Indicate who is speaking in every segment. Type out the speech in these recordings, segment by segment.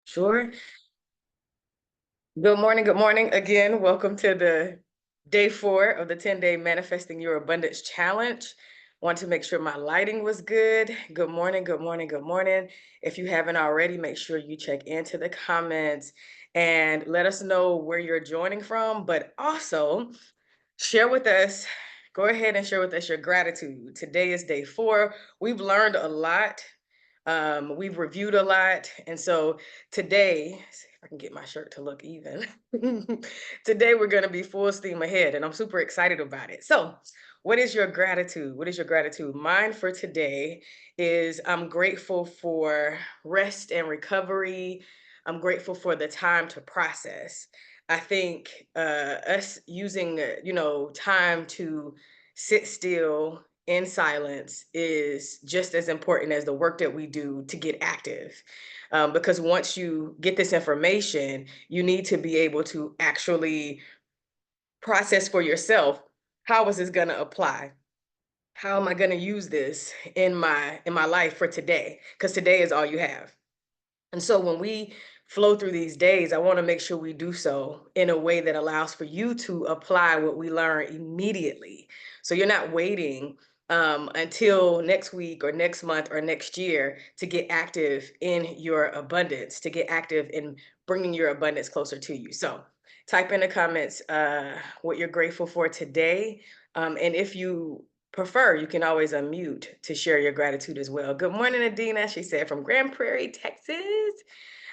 Speaker 1: Sure. Good morning. Good morning. Again, welcome to the day 4 of the 10-day Manifesting Your Abundance Challenge. Want to make sure my lighting was good. Good morning. Good morning. Good morning. If you haven't already, make sure you check into the comments and let us know where you're joining from. But also share with us, go ahead and share with us your gratitude. Today is day 4. We've learned a lot. We've reviewed a lot. And so today, see if I can get my shirt to look even. Today, we're going to be full steam ahead, and I'm super excited about it. So, what is your gratitude? What is your gratitude? Mine for today is I'm grateful for rest and recovery. I'm grateful for the time to process. I think us using, time to sit still in silence is just as important as the work that we do to get active. Because once you get this information, you need to be able to actually process for yourself, how is this going to apply? How am I going to use this in my life for today? Because today is all you have. And so when we flow through these days, I want to make sure we do so in a way that allows for you to apply what we learn immediately. So you're not waiting until next week or next month or next year to get active in your abundance, to get active in bringing your abundance closer to you. So type in the comments what you're grateful for today. And if you prefer, you can always unmute to share your gratitude as well. Good morning, Adina. She said from Grand Prairie, Texas.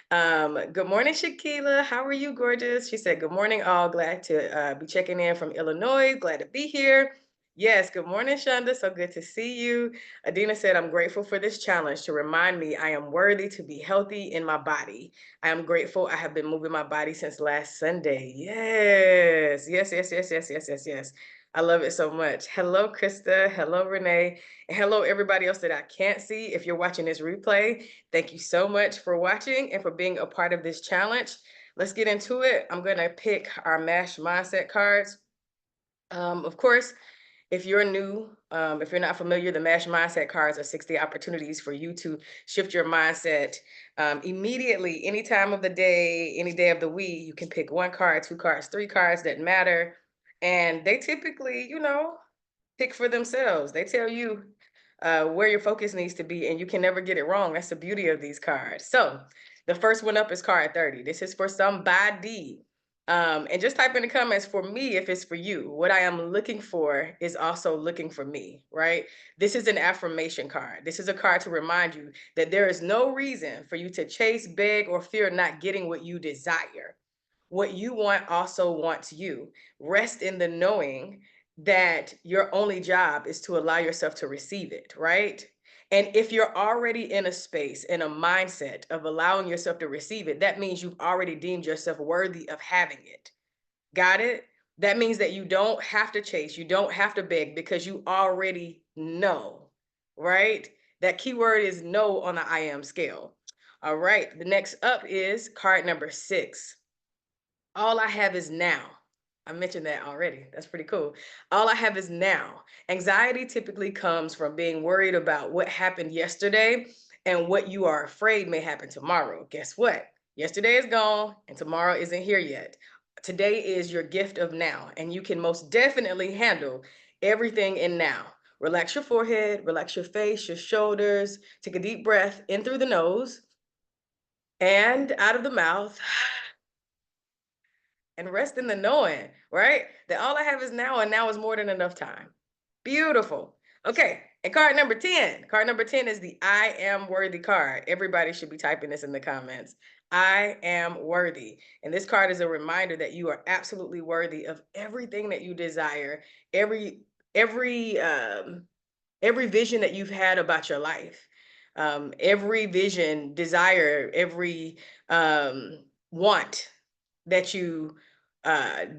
Speaker 1: Good morning, Shakila. How are you, gorgeous? She said, good morning, all. Glad to be checking in from Illinois. Glad to be here. Yes, good morning, Shonda. So good to see you. Adina said, I'm grateful for this challenge to remind me I am worthy to be healthy in my body. I am grateful I have been moving my body since last Sunday. Yes, yes, yes, yes, yes, yes, yes, yes. I love it so much. Hello, Krista. Hello, Renee. And hello, everybody else that I can't see. If you're watching this replay, thank you so much for watching and for being a part of this challenge. Let's get into it. I'm going to pick our MASH mindset cards. Of course, if you're new, if you're not familiar, the MASH mindset cards are 60 opportunities for you to shift your mindset immediately, any time of the day, any day of the week. You can pick 1 card, 2 cards, 3 cards, doesn't matter. And they typically, pick for themselves. They tell you where your focus needs to be, and you can never get it wrong. That's the beauty of these cards. So the first one up is card 30. This is for somebody. And just type in the comments for me if it's for you. What I am looking for is also looking for me, right? This is an affirmation card. This is a card to remind you that there is no reason for you to chase, beg, or fear not getting what you desire. What you want also wants you. Rest in the knowing that your only job is to allow yourself to receive it, right? And if you're already in a space, in a mindset of allowing yourself to receive it, that means you've already deemed yourself worthy of having it. Got it? That means that you don't have to chase, you don't have to beg because you already know, right? That keyword is know on the I am scale. All right, the next up is card number 6. All I have is now. I mentioned that already. That's pretty cool. All I have is now. Anxiety typically comes from being worried about what happened yesterday and what you are afraid may happen tomorrow. Guess what? Yesterday is gone and tomorrow isn't here yet. Today is your gift of now, and you can most definitely handle everything in now. Relax your forehead, relax your face, your shoulders. Take a deep breath in through the nose and out of the mouth. And rest in the knowing, right? That all I have is now, and now is more than enough time. Beautiful. Okay, and card number 10. Card number 10 is the I am worthy card. Everybody should be typing this in the comments. I am worthy. And this card is a reminder that you are absolutely worthy of everything that you desire, every every um every vision that you've had about your life. Every vision, desire, every want that you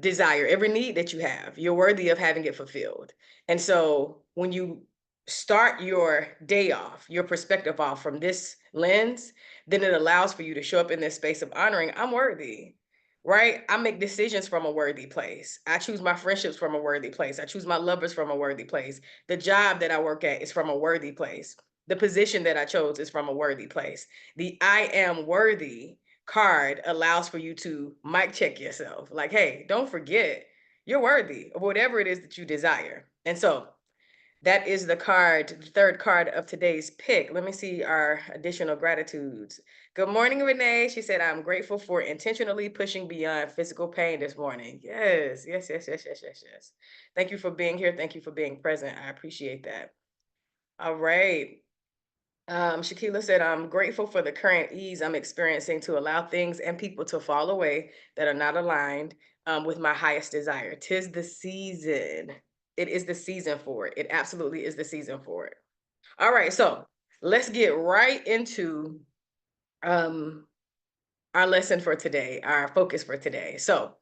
Speaker 1: desire, every need that you have, you're worthy of having it fulfilled. And so when you start your day off, your perspective off from this lens, then it allows for you to show up in this space of honoring, I'm worthy, right? I make decisions from a worthy place. I choose my friendships from a worthy place. I choose my lovers from a worthy place. The job that I work at is from a worthy place. The position that I chose is from a worthy place. The I am worthy card allows for you to mic check yourself. Like, hey, don't forget, you're worthy of whatever it is that you desire. And so that is the card, the third card of today's pick. Let me see our additional gratitudes. Good morning, Renee. She said, I'm grateful for intentionally pushing beyond physical pain this morning. Yes, yes, yes, yes, yes, yes, yes. Thank you for being here. Thank you for being present. I appreciate that. All right. Shakila said, I'm grateful for the current ease I'm experiencing to allow things and people to fall away that are not aligned with my highest desire. Tis the season. It is the season for it. It absolutely is the season for it. All right, so let's get right into um, our lesson for today, our focus for today. So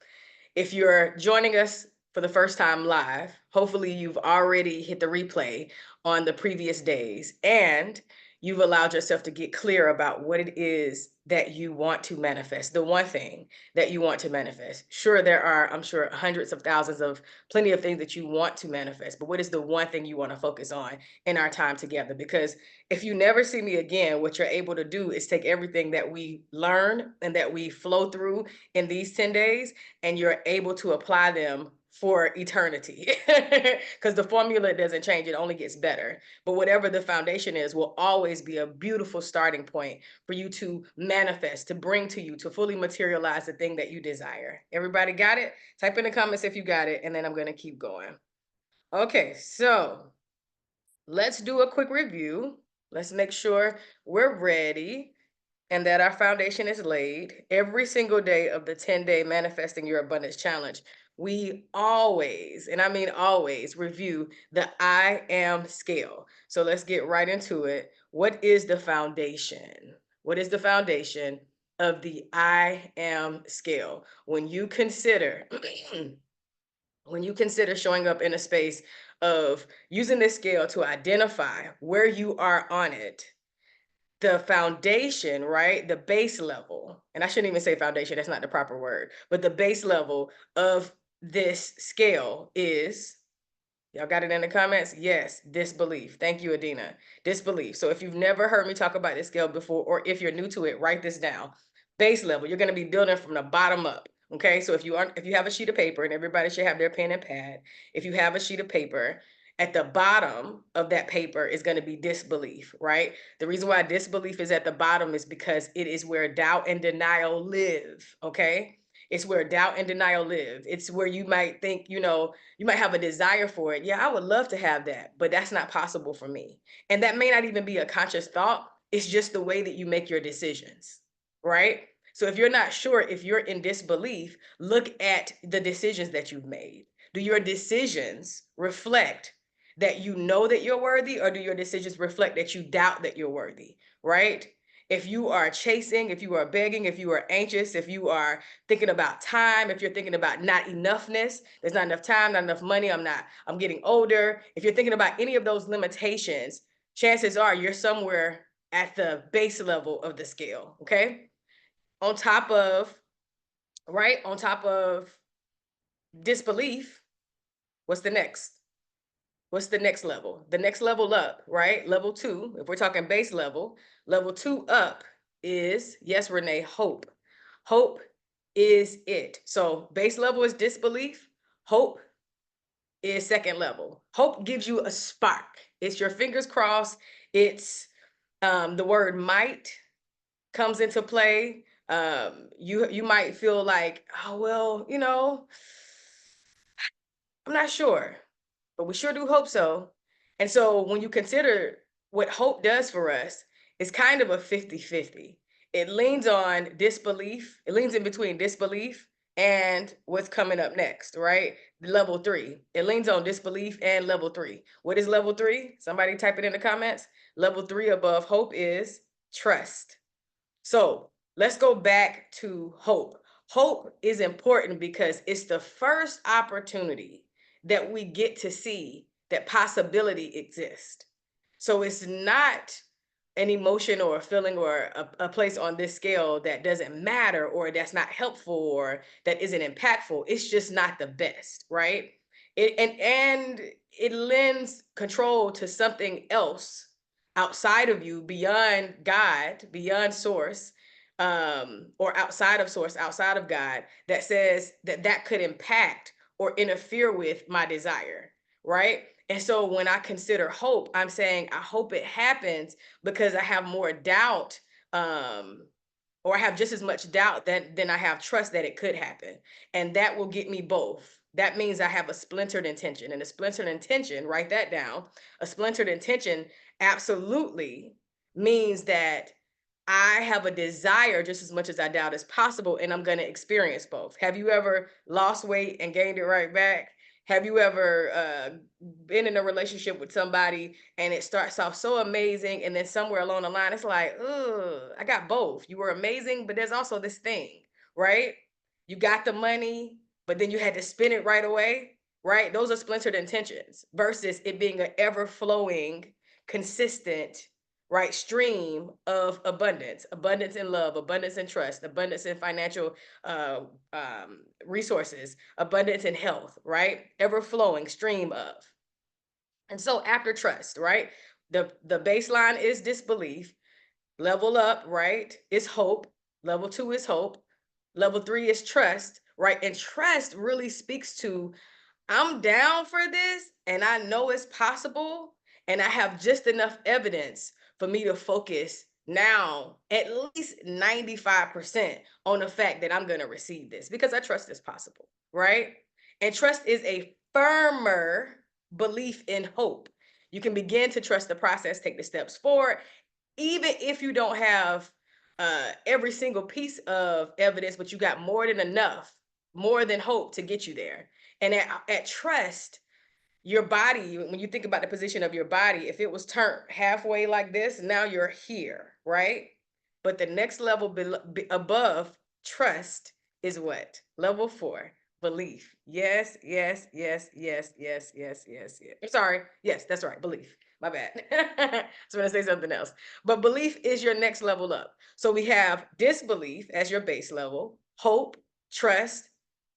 Speaker 1: if you're joining us for the first time live, hopefully you've already hit the replay on the previous days and you've allowed yourself to get clear about what it is that you want to manifest, the one thing that you want to manifest. Sure, there are, I'm sure, hundreds of thousands of plenty of things that you want to manifest, but what is the one thing you want to focus on in our time together? Because if you never see me again, what you're able to do is take everything that we learn and that we flow through in these 10 days and you're able to apply them for eternity because the formula doesn't change, it only gets better. But whatever the foundation is will always be a beautiful starting point for you to manifest, to bring to you, to fully materialize the thing that you desire. Everybody got it? Type in the comments if you got it, and then I'm going to keep going. Okay, so let's do a quick review. Let's make sure we're ready and that our foundation is laid. Every single day of the 10-day Manifesting Your Abundance Challenge, we always, and I mean always, review the I am scale. So let's get right into it. What is the foundation? What is the foundation of the I am scale? When you consider when you consider showing up in a space of using this scale to identify where you are on it, the foundation, right? The base level, and I shouldn't even say foundation, that's not the proper word, but the base level of this scale is, y'all got it in the comments? Yes, disbelief. Thank you, Adina. Disbelief. So if you've never heard me talk about this scale before, or if you're new to it, write this down. Base level, you're going to be building from the bottom up. Okay, so if you have a sheet of paper, and everybody should have their pen and pad, if you have a sheet of paper, at the bottom of that paper is going to be disbelief, right? The reason why disbelief is at the bottom is because it is where doubt and denial live. Okay, it's where doubt and denial live. It's where you might think, you might have a desire for it. Yeah, I would love to have that, but that's not possible for me. And that may not even be a conscious thought. It's just the way that you make your decisions, right? So if you're not sure, if you're in disbelief, look at the decisions that you've made. Do your decisions reflect that you know that you're worthy, or do your decisions reflect that you doubt that you're worthy, right? If you are chasing, if you are begging, if you are anxious, if you are thinking about time, if you're thinking about not enoughness, there's not enough time, not enough money, I'm getting older. If you're thinking about any of those limitations, chances are you're somewhere at the base level of the scale, okay? On top of, right? On top of disbelief, what's the next? What's the next level? The next level up, right? Level 2, if we're talking base level, level 2 up is, yes, Renee, hope. Hope is it. So base level is disbelief. Hope is second level. Hope gives you a spark. It's your fingers crossed. It's the word might comes into play. You might feel like, oh, well, I'm not sure, but we sure do hope so. And so when you consider what hope does for us, it's kind of a 50-50. It leans on disbelief, it leans in between disbelief and what's coming up next, right? Level 3. It leans on disbelief and level 3. What is level 3? Somebody type it in the comments. Level 3 above hope is trust. So let's go back to hope. Hope is important because it's the first opportunity that we get to see that possibility exists. So it's not an emotion or a feeling or a place on this scale that doesn't matter or that's not helpful or that isn't impactful. It's just not the best, right? And it lends control to something else outside of you, beyond God, beyond source, or outside of source, outside of God, that says that that could impact or interfere with my desire, right? And so when I consider hope, I'm saying I hope it happens because I have more doubt, um, or I have just as much doubt than I have trust that it could happen. And that will get me both. That means I have a splintered intention. And a splintered intention, write that down. A splintered intention absolutely means that I have a desire just as much as I doubt is possible, and I'm going to experience both. Have you ever lost weight and gained it right back? Have you ever been in a relationship with somebody and it starts off so amazing, and then somewhere along the line, it's like, ugh, I got both. You were amazing, but there's also this thing, right? You got the money, but then you had to spend it right away, right? Those are splintered intentions versus it being an ever flowing, consistent, right, stream of abundance in love, abundance in trust, abundance in financial uh, resources, abundance in health, right, ever flowing stream of. And so after trust, right, the baseline is disbelief. Level up, right, is hope. Level 2 is hope. Level 3 is trust, right? And trust really speaks to, I'm down for this and I know it's possible, and I have just enough evidence for me to focus now at least 95% on the fact that I'm going to receive this because I trust it's possible, right? And trust is a firmer belief in hope. You can begin to trust the process, take the steps forward, even if you don't have every single piece of evidence, but you got more than enough, more than hope to get you there. And at trust, your body, when you think about the position of your body, if it was turned halfway like this, now you're here, right? But the next level above trust is what? Level 4, belief. Yes, yes, yes, yes, yes, yes, yes, yes. I'm sorry. Yes, that's right. Belief. My bad. I was going to say something else. But belief is your next level up. So we have disbelief as your base level, hope, trust,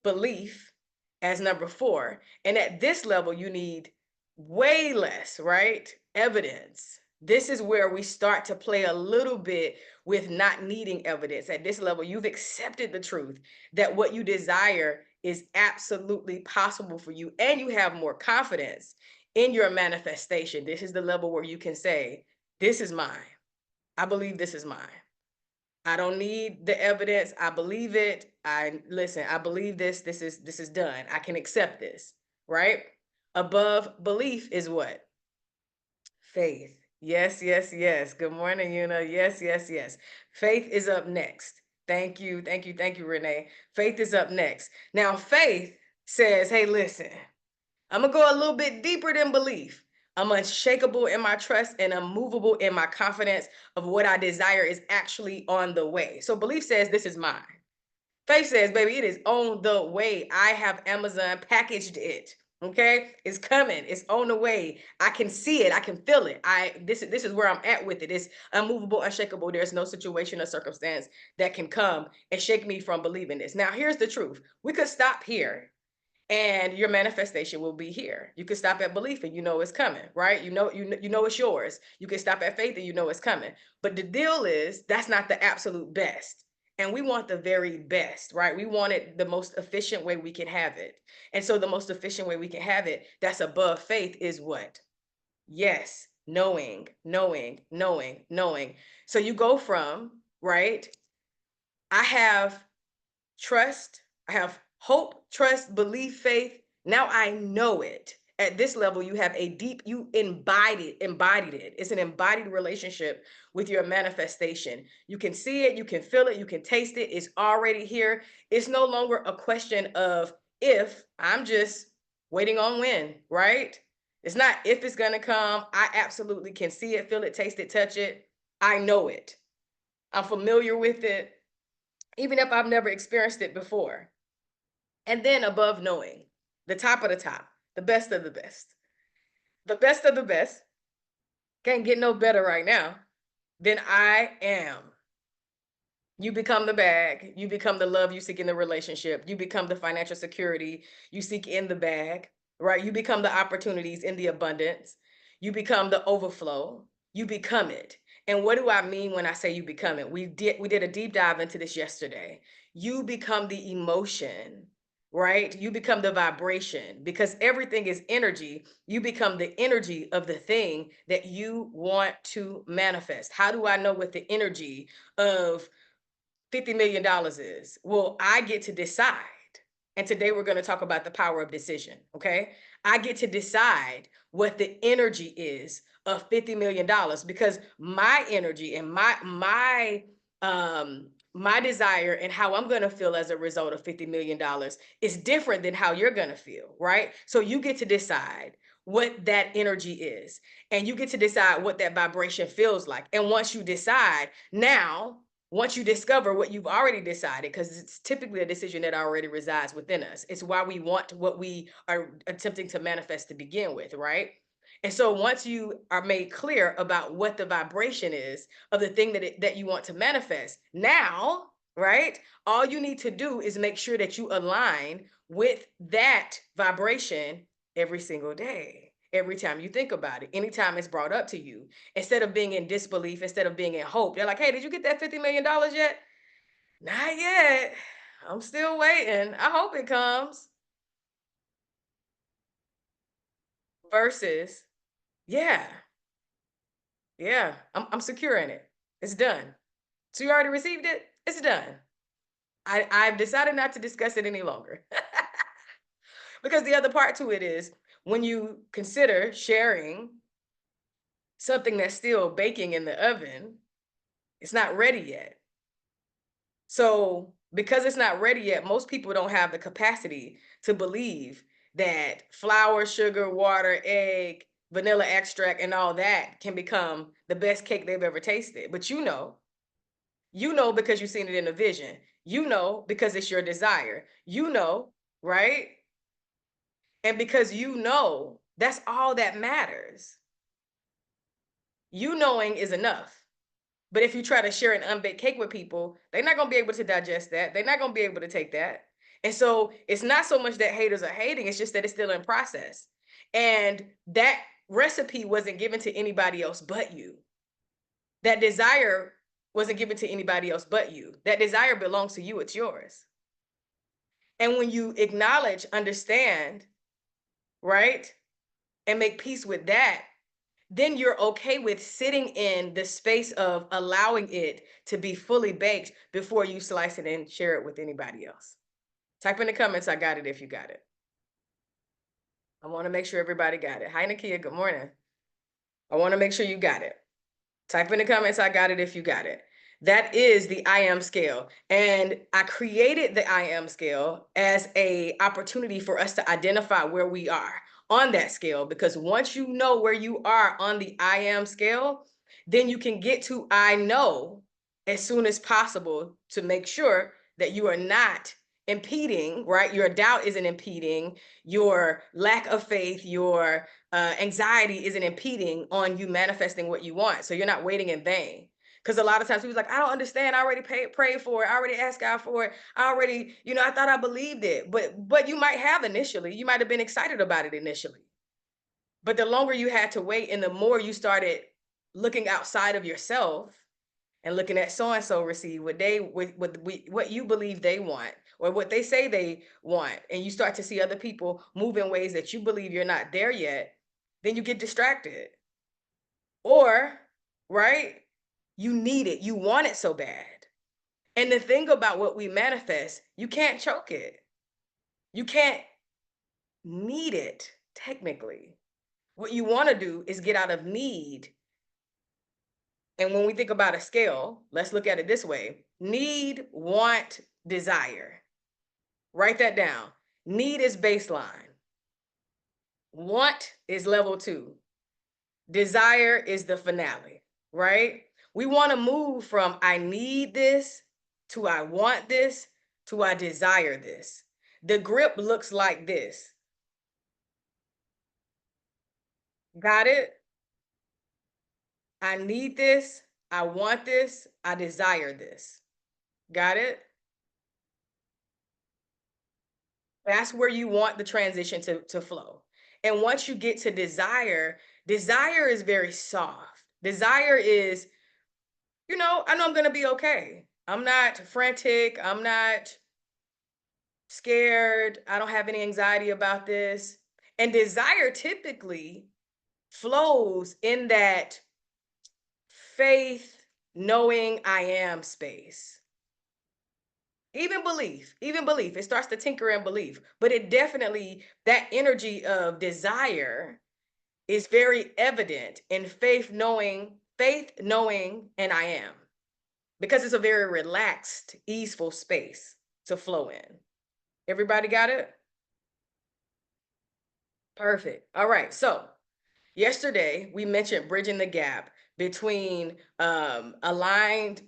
Speaker 1: belief as number 4. And at this level, you need way less, right? Evidence. This is where we start to play a little bit with not needing evidence. At this level, you've accepted the truth that what you desire is absolutely possible for you, and you have more confidence in your manifestation. This is the level where you can say, this is mine. I believe this is mine. I don't need the evidence. I believe it. I believe this. This is done. I can accept this, right? Above belief is what? Faith. Yes, yes, yes. Good morning, Una. Yes, yes, yes. Faith is up next. Thank you, thank you, thank you, Renee. Faith is up next. Now, faith says, hey, listen, I'm gonna go a little bit deeper than belief. I'm unshakable in my trust and unmovable in my confidence of what I desire is actually on the way. So belief says this is mine. Faith says, baby, it is on the way. I have Amazon packaged it. Okay, it's coming. It's on the way. I can see it. I can feel it. This is where I'm at with it. It's unmovable, unshakable. There's no situation or circumstance that can come and shake me from believing this. Now, here's the truth. We could stop here and your manifestation will be here. You can stop at belief and you know it's coming, right? You know it's yours. You can stop at faith and you know it's coming. But the deal is that's not the absolute best. And we want the very best, right? We want it the most efficient way we can have it. And so the most efficient way we can have it, that's above faith, is what? Yes, knowing, knowing, knowing, knowing. So you go from, right? I have trust, I have hope, trust, belief, faith. Now I know it. At this level, you have a deep, you embodied it. It's an embodied relationship with your manifestation. You can see it, you can feel it, you can taste it. It's already here. It's no longer a question of if, I'm just waiting on when, right? It's not if it's gonna come. I absolutely can see it, feel it, taste it, touch it. I know it. I'm familiar with it, even if I've never experienced it before. And then above knowing, the top of the top, the best of the best. The best of the best, can't get no better right now than I am. You become the bag, you become the love you seek in the relationship, you become the financial security you seek in the bag, right? You become the opportunities in the abundance, you become the overflow, you become it. And what do I mean when I say you become it? We did a deep dive into this yesterday. You become the emotion, right? You become the vibration because everything is energy. You become the energy of the thing that you want to manifest. How do I know what the energy of $50 million is? Well, I get to decide. And today we're going to talk about the power of decision. Okay. I get to decide what the energy is of $50 million because my energy and my desire and how I'm going to feel as a result of $50 million is different than how you're going to feel. Right. So you get to decide what that energy is and you get to decide what that vibration feels like. And once you decide, now once you discover what you've already decided, because it's typically a decision that already resides within us. It's why we want what we are attempting to manifest to begin with, right? And so once you are made clear about what the vibration is of the thing that you want to manifest, now, right? All you need to do is make sure that you align with that vibration every single day. Every time you think about it, anytime it's brought up to you, instead of being in disbelief, instead of being in hope, they're like, hey, did you get that $50 million yet? Not yet. I'm still waiting. I hope it comes. Versus, yeah, yeah, I'm secure in it. It's done. So you already received it? It's done. I've decided not to discuss it any longer. Because the other part to it is when you consider sharing something that's still baking in the oven, it's not ready yet. So because it's not ready yet, most people don't have the capacity to believe that flour, sugar, water, egg, vanilla extract, and all that can become the best cake they've ever tasted. But you know because you've seen it in a vision. You know because it's your desire. You know, right? And because you know, that's all that matters. You knowing is enough. But if you try to share an unbaked cake with people, they're not going to be able to digest that. They're not going to be able to take that. And so it's not so much that haters are hating, it's just that it's still in process. And that recipe wasn't given to anybody else but you. That desire wasn't given to anybody else but you. That desire belongs to you, it's yours. And when you acknowledge, understand, right, and make peace with that, then you're okay with sitting in the space of allowing it to be fully baked before you slice it and share it with anybody else. Type in the comments, I got it if you got it. I want to make sure everybody got it. Hi, Nakia, good morning. I want to make sure you got it. Type in the comments, I got it if you got it. That is the I am scale. And I created the I am scale as a opportunity for us to identify where we are on that scale. Because once you know where you are on the I am scale, then you can get to I know as soon as possible to make sure that you are not impeding, right? Your doubt isn't impeding, your lack of faith, your anxiety isn't impeding on you manifesting what you want. So you're not waiting in vain. Because a lot of times people's like, I don't understand. I already prayed for it. I already asked God for it. I already, I thought I believed it. But you might have initially. You might have been excited about it initially. But the longer you had to wait and the more you started looking outside of yourself and looking at so and so receive what you believe they want or what they say they want, and you start to see other people move in ways that you believe you're not there yet, then you get distracted. Or, right, you need it, you want it so bad. And the thing about what we manifest, you can't choke it. You can't need it, technically. What you want to do is get out of need. And when we think about a scale, let's look at it this way: need, want, desire. Write that down. Need is baseline. Want is level 2. Desire is the finale, right? We want to move from I need this to I want this to I desire this. The grip looks like this. Got it? I need this. I want this. I desire this. Got it? That's where you want the transition to flow. And once you get to desire, desire is very soft. Desire is I know I'm going to be okay. I'm not frantic. I'm not scared. I don't have any anxiety about this. And desire typically flows in that faith, knowing I am space. Even belief, it starts to tinker in belief, but it definitely, that energy of desire is very evident in faith, knowing, and I am, because it's a very relaxed, easeful space to flow in. Everybody got it? Perfect. All right. So yesterday, we mentioned bridging the gap between alignment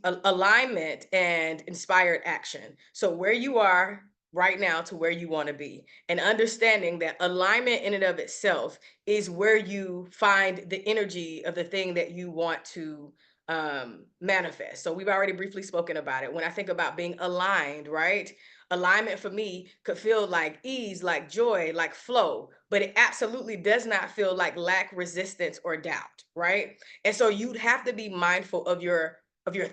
Speaker 1: and inspired action. So where you are right now to where you want to be, and understanding that alignment in and of itself is where you find the energy of the thing that you want to manifest. So we've already briefly spoken about it. When I think about being aligned, right? Alignment for me could feel like ease, like joy, like flow, but it absolutely does not feel like lack, resistance, or doubt, right? And so you'd have to be mindful of your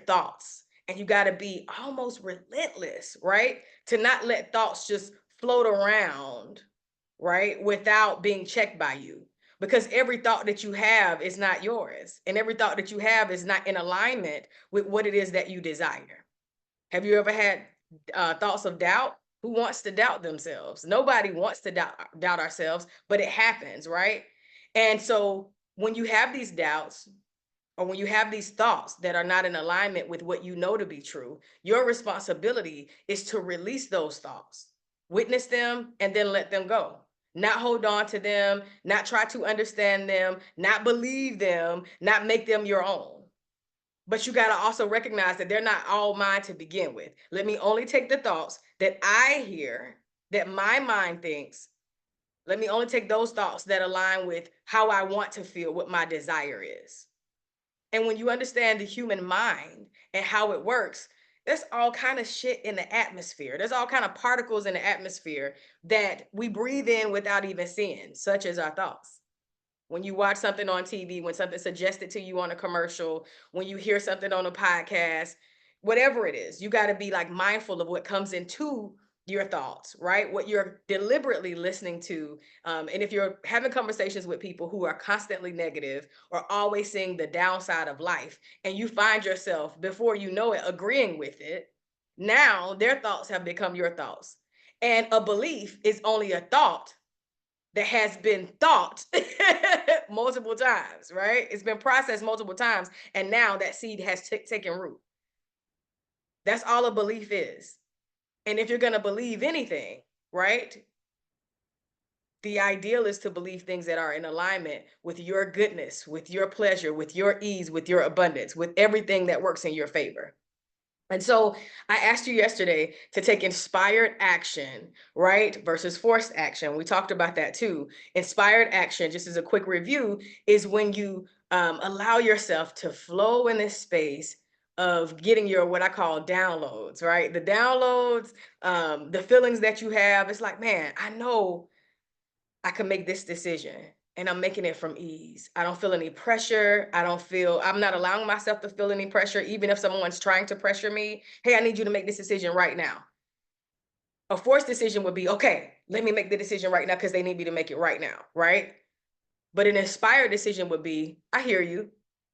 Speaker 1: thoughts, and you got to be almost relentless, right? To not let thoughts just float around, right? Without being checked by you. Because every thought that you have is not yours, and every thought that you have is not in alignment with what it is that you desire. Have you ever had thoughts of doubt? Who wants to doubt themselves? Nobody wants to doubt ourselves, but it happens, right? And so when you have these doubts, or when you have these thoughts that are not in alignment with what you know to be true, your responsibility is to release those thoughts, witness them, and then let them go. Not hold on to them, not try to understand them, not believe them, not make them your own. But you got to also recognize that they're not all mine to begin with. Let me only take the thoughts that I hear, that my mind thinks. Let me only take those thoughts that align with how I want to feel, what my desire is. And when you understand the human mind and how it works, there's all kind of shit in the atmosphere. There's all kind of particles in the atmosphere that we breathe in without even seeing, such as our thoughts. When you watch something on TV, when something suggested to you on a commercial, when you hear something on a podcast, whatever it is, you got to be like mindful of what comes into your thoughts, right? What you're deliberately listening to. And if you're having conversations with people who are constantly negative or always seeing the downside of life, and you find yourself, before you know it, agreeing with it, now their thoughts have become your thoughts. And a belief is only a thought that has been thought multiple times, right? It's been processed multiple times, and now that seed has taken root. That's all a belief is. And if you're going to believe anything, right? The ideal is to believe things that are in alignment with your goodness, with your pleasure, with your ease, with your abundance, with everything that works in your favor. And so I asked you yesterday to take inspired action, right? Versus forced action. We talked about that too. Inspired action, just as a quick review, is when you allow yourself to flow in this space of getting your, what I call downloads, right? The downloads, the feelings that you have. It's like, man, I know I can make this decision, and I'm making it from ease. I don't feel any pressure. I'm not allowing myself to feel any pressure, even if someone's trying to pressure me. Hey, I need you to make this decision right now. A forced decision would be, okay, let me make the decision right now because they need me to make it right now, right? But an inspired decision would be, I hear you.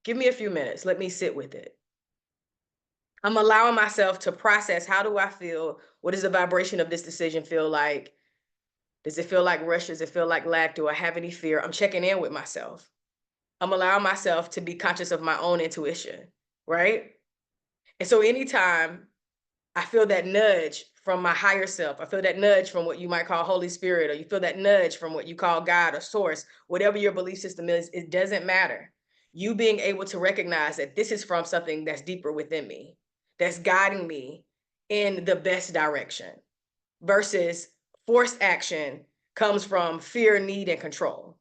Speaker 1: Give me a few minutes. Let me sit with it. I'm allowing myself to process, how do I feel? What does the vibration of this decision feel like? Does it feel like rush? Does it feel like lack? Do I have any fear? I'm checking in with myself. I'm allowing myself to be conscious of my own intuition, right? And so anytime I feel that nudge from my higher self, I feel that nudge from what you might call Holy Spirit, or you feel that nudge from what you call God or source, whatever your belief system is, it doesn't matter. You being able to recognize that this is from something that's deeper within me, that's guiding me in the best direction, versus forced action comes from fear, need, and control.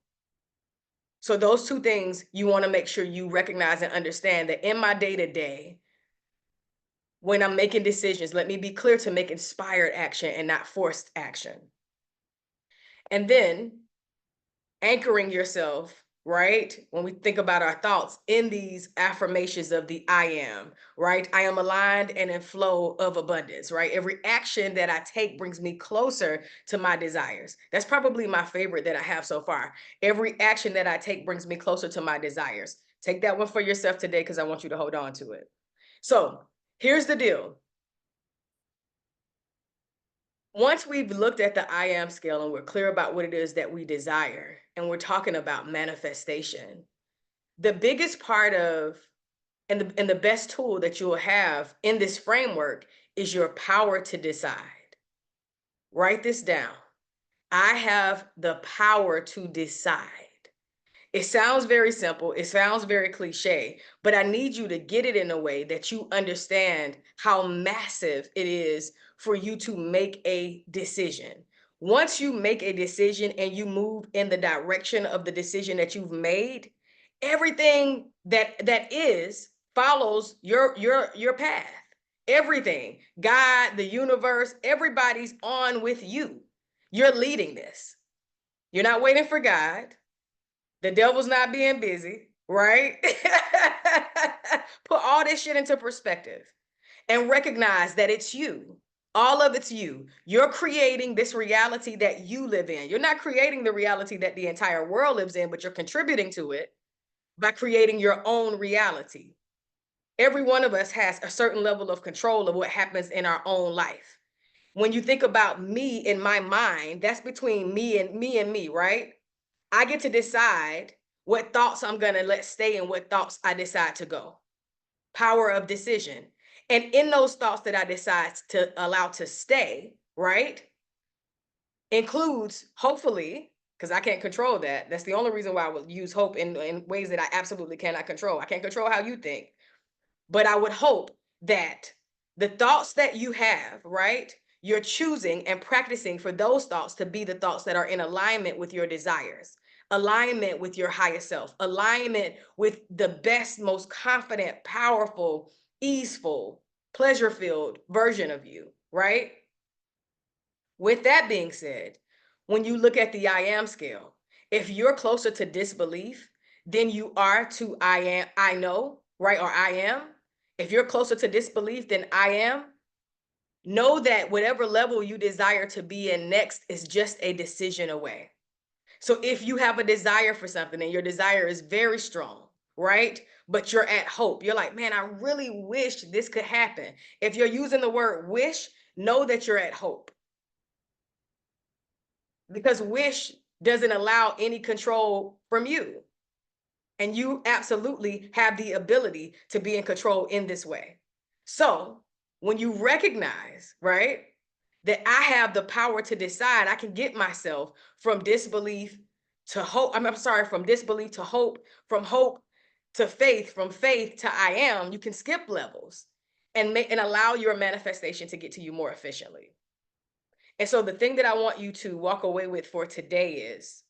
Speaker 1: So those two things you want to make sure you recognize and understand, that in my day-to-day, when I'm making decisions, let me be clear to make inspired action and not forced action. And then anchoring yourself right? When we think about our thoughts in these affirmations of the I am, right? I am aligned and in flow of abundance, right? Every action that I take brings me closer to my desires. That's probably my favorite that I have so far. Every action that I take brings me closer to my desires. Take that one for yourself today because I want you to hold on to it. So here's the deal. Once we've looked at the I am scale and we're clear about what it is that we desire, and we're talking about manifestation, the biggest part of and the best tool that you will have in this framework is your power to decide. Write this down. I have the power to decide. It sounds very simple. It sounds very cliche, but I need you to get it in a way that you understand how massive it is for you to make a decision. Once you make a decision and you move in the direction of the decision that you've made, everything that is follows your path. Everything, God, the universe, everybody's on with you. You're leading this. You're not waiting for God. The devil's not being busy, right? Put all this shit into perspective and recognize that it's you. All of it's you. You're creating this reality that you live in. You're not creating the reality that the entire world lives in, but you're contributing to it by creating your own reality. Every one of us has a certain level of control of what happens in our own life. When you think about me in my mind, that's between me, right? I get to decide what thoughts I'm going to let stay and what thoughts I decide to go. Power of decision. And in those thoughts that I decide to allow to stay, right, includes hopefully, because I can't control that. That's the only reason why I would use hope in ways that I absolutely cannot control. I can't control how you think, but I would hope that the thoughts that you have, right, you're choosing and practicing for those thoughts to be the thoughts that are in alignment with your desires, alignment with your higher self, alignment with the best, most confident, powerful, easeful, pleasure filled version of you, right? With that being said, when you look at the I am scale, if you're closer to disbelief than you are to I know, right? Or I am, if you're closer to disbelief than I am, know that whatever level you desire to be in next is just a decision away. So if you have a desire for something and your desire is very strong, right? But you're at hope, you're like, man, I really wish this could happen. If you're using the word wish, know that you're at hope. Because wish doesn't allow any control from you. And you absolutely have the ability to be in control in this way. So when you recognize, right, that I have the power to decide, I can get myself from disbelief to hope. I'm sorry, from disbelief to hope, from hope to faith, from faith to I am. You can skip levels and allow your manifestation to get to you more efficiently. And so the thing that I want you to walk away with for today is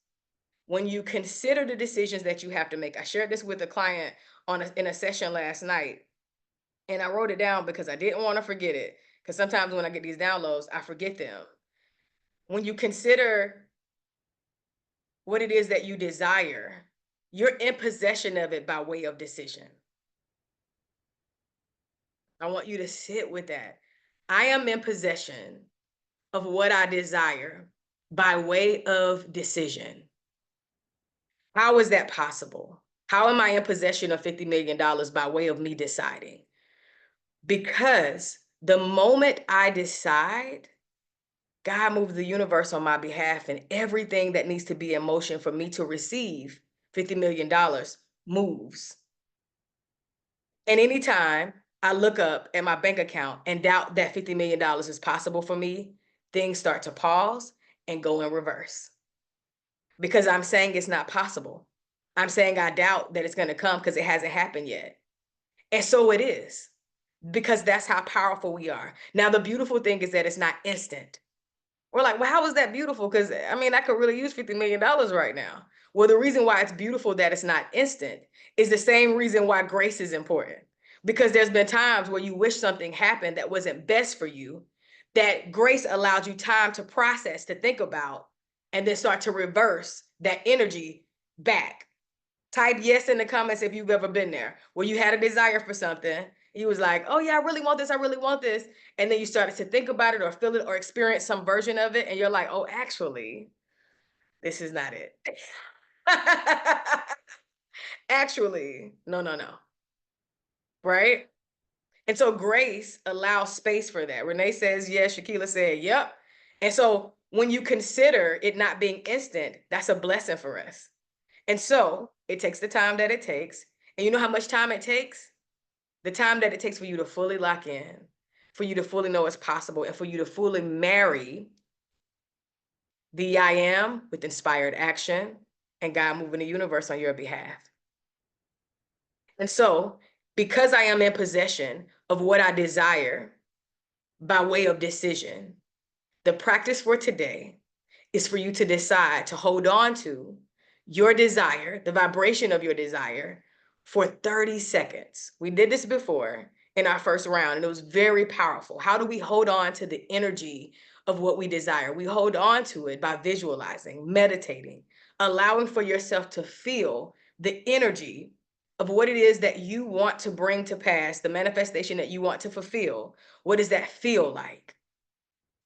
Speaker 1: when you consider the decisions that you have to make. I shared this with a client in a session last night, and I wrote it down because I didn't want to forget it. Because sometimes when I get these downloads, I forget them. When you consider what it is that you desire, you're in possession of it by way of decision. I want you to sit with that. I am in possession of what I desire by way of decision. How is that possible? How am I in possession of $50 million by way of me deciding? Because the moment I decide, God moves the universe on my behalf, and everything that needs to be in motion for me to receive $50 million moves. And anytime I look up at my bank account and doubt that $50 million is possible for me, things start to pause and go in reverse. Because I'm saying it's not possible. I'm saying I doubt that it's going to come because it hasn't happened yet. And so it is, because that's how powerful we are. Now, the beautiful thing is that it's not instant. We're like, well, how is that beautiful? Because I mean, I could really use $50 million right now. Well, the reason why it's beautiful that it's not instant is the same reason why grace is important. Because there's been times where you wish something happened that wasn't best for you, that grace allowed you time to process, to think about, and then start to reverse that energy back. Type yes in the comments if you've ever been there, where you had a desire for something. You was like, oh yeah, I really want this. I really want this. And then you started to think about it or feel it or experience some version of it. And you're like, oh, actually, this is not it. Actually, no, no, no. Right? And so grace allows space for that. Renee says yes. Shakila said, yep. And so when you consider it not being instant, that's a blessing for us. And so it takes the time that it takes. And you know how much time it takes? The time that it takes for you to fully lock in, for you to fully know it's possible, and for you to fully marry the I am with inspired action and God moving the universe on your behalf. And so, because I am in possession of what I desire by way of decision, the practice for today is for you to decide to hold on to your desire, the vibration of your desire, for 30 seconds. We did this before in our first round, and it was very powerful. How do we hold on to the energy of what we desire? We hold on to it by visualizing, meditating, allowing for yourself to feel the energy of what it is that you want to bring to pass, the manifestation that you want to fulfill. What does that feel like?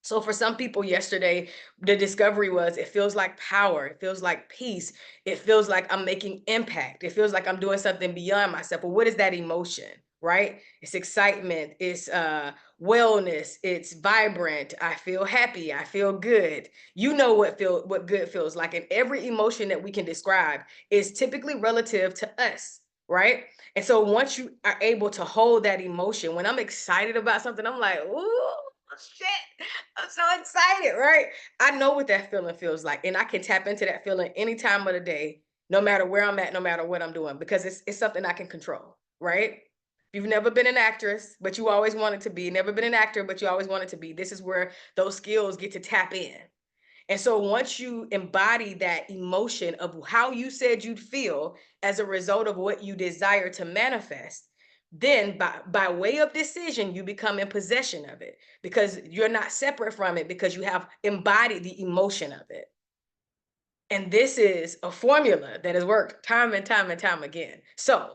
Speaker 1: So for some people yesterday, the discovery was it feels like power, it feels like peace, it feels like I'm making impact, it feels like I'm doing something beyond myself. But what is that emotion, right? It's excitement, it's wellness, it's vibrant, I feel happy, I feel good. You know what good feels like. And every emotion that we can describe is typically relative to us, right? And so once you are able to hold that emotion, when I'm excited about something, I'm like, ooh, shit, I'm so excited, right? I know what that feeling feels like, and I can tap into that feeling any time of the day, no matter where I'm at, no matter what I'm doing, because it's something I can control, right? If you've never been an actress, but you always wanted to be, never been an actor, but you always wanted to be, this is where those skills get to tap in. And so once you embody that emotion of how you said you'd feel as a result of what you desire to manifest, then by way of decision, you become in possession of it because you're not separate from it because you have embodied the emotion of it. And this is a formula that has worked time and time and time again. So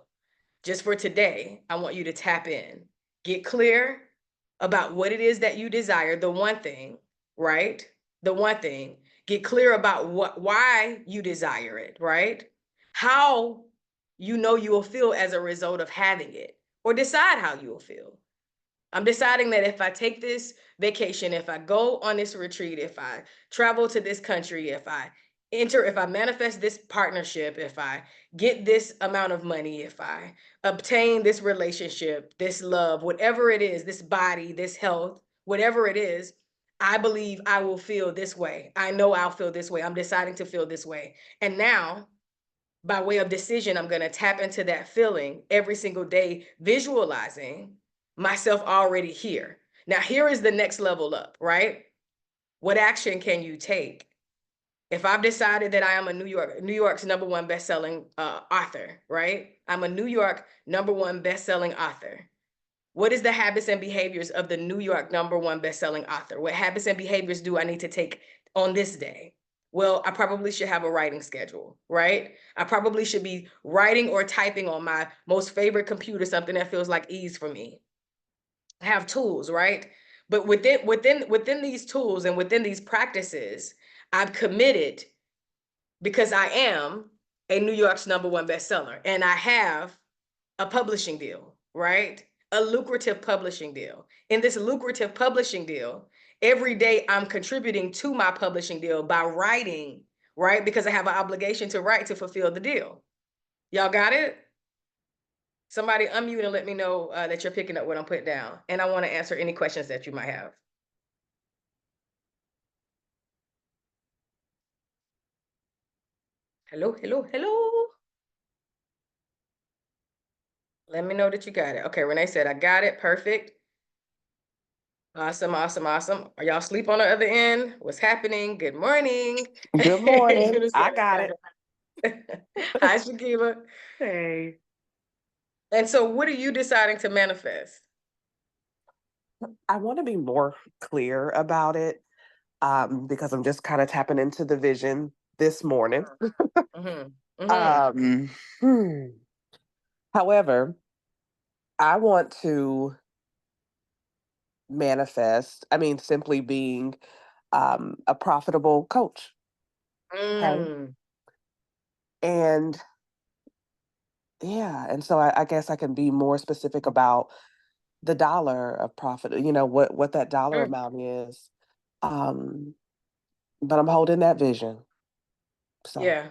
Speaker 1: just for today, I want you to tap in, get clear about what it is that you desire, the one thing, right? The one thing, get clear about why you desire it, right? How you know you will feel as a result of having it, or decide how you will feel. I'm deciding that if I take this vacation, if I go on this retreat, if I travel to this country, if I manifest this partnership, if I get this amount of money, if I obtain this relationship, this love, whatever it is, this body, this health, whatever it is, I believe I will feel this way. I know I'll feel this way. I'm deciding to feel this way. And now, by way of decision, I'm going to tap into that feeling every single day, visualizing myself already here. Now, here is the next level up, right? What action can you take? If I've decided that I am a New York's #1 best-selling author, right? I'm a New York #1 best-selling author. What is the habits and behaviors of the New York #1 best-selling author? What habits and behaviors do I need to take on this day? Well, I probably should have a writing schedule, right? I probably should be writing or typing on my most favorite computer, something that feels like ease for me. Have tools, right? But within these tools and within these practices, I've committed because I am a New York's #1 bestseller and I have a publishing deal, right? A lucrative publishing deal. In this lucrative publishing deal, every day I'm contributing to my publishing deal by writing, right? Because I have an obligation to write to fulfill the deal. Y'all got it? Somebody unmute and let me know that you're picking up what I'm putting down. And I want to answer any questions that you might have. Hello, hello, hello. Let me know that you got it. Okay, Renee said, I got it. Perfect. Awesome, awesome, awesome. Are y'all asleep on the other end? What's happening? Good morning.
Speaker 2: Good morning. I got it.
Speaker 1: Hi, Shakila.
Speaker 2: Hey.
Speaker 1: And so what are you deciding to manifest?
Speaker 2: I want to be more clear about it because I'm just kind of tapping into the vision this morning.
Speaker 1: Mm-hmm.
Speaker 2: Um, hmm. However, I want to manifest, I mean, simply being a profitable coach. Okay.
Speaker 1: Mm.
Speaker 2: And yeah, and so I guess I can be more specific about the dollar of profit, what that dollar
Speaker 1: Mm.
Speaker 2: amount is. Um, but I'm holding that vision. So
Speaker 1: Yeah.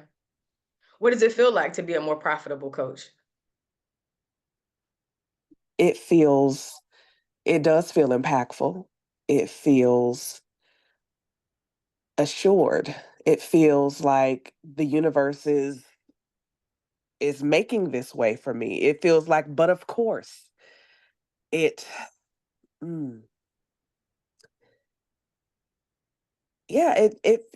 Speaker 1: What does it feel like to be a more profitable coach?
Speaker 2: it feels, it does feel impactful. It feels assured. It feels like the universe is making this way for me. It feels like, but of course, it mm, yeah,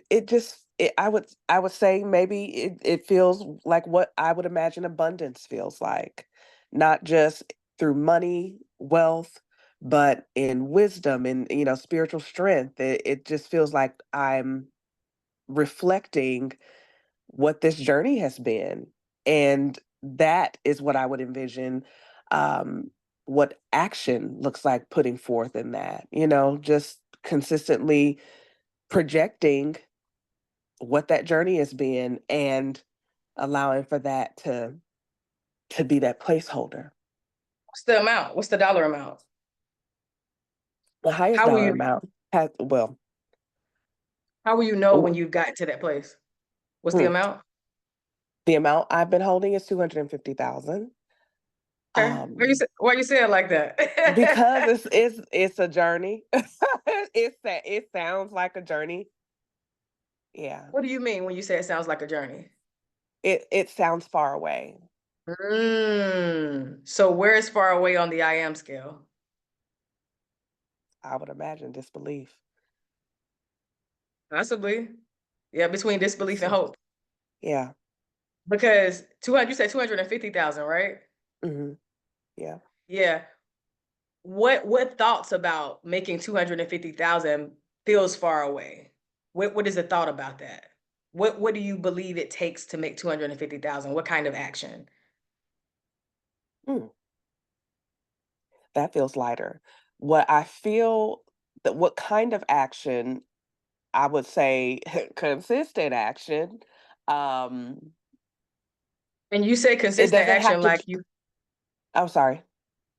Speaker 2: it just I would say maybe it feels like what I would imagine abundance feels like. Not just through money, wealth, but in wisdom and spiritual strength. It just feels like I'm reflecting what this journey has been. And that is what I would envision what action looks like putting forth in that, just consistently projecting what that journey has been and allowing for that to be that placeholder.
Speaker 1: What's the amount? What's the dollar amount?
Speaker 2: The highest
Speaker 1: How will
Speaker 2: dollar
Speaker 1: you
Speaker 2: amount has well,
Speaker 1: how will you know when
Speaker 2: w-
Speaker 1: you've gotten to that place? What's the
Speaker 2: hmm,
Speaker 1: amount?
Speaker 2: the amount I've been holding is 250,000.
Speaker 1: Okay.
Speaker 2: Um
Speaker 1: Why you say it like that?
Speaker 2: because it's a journey. It sounds like a journey. Yeah.
Speaker 1: What do you mean when you say it sounds like a journey?
Speaker 2: It sounds far away.
Speaker 1: So where is far away on the I am scale?
Speaker 2: I would imagine disbelief.
Speaker 1: Possibly. Yeah, between disbelief and
Speaker 2: So,
Speaker 1: hope.
Speaker 2: yeah.
Speaker 1: Because 200, you said 250,000, right?
Speaker 2: Hmm. Yeah.
Speaker 1: Yeah. What thoughts about making 250,000 feels far away? What is the thought about that? What do you believe it takes to make 250,000? What kind of action?
Speaker 2: Mm, that feels lighter. What I feel that what kind of action I would say consistent action. Um
Speaker 1: And you say
Speaker 2: it
Speaker 1: consistent
Speaker 2: doesn't have
Speaker 1: action
Speaker 2: to
Speaker 1: like
Speaker 2: I'm sorry.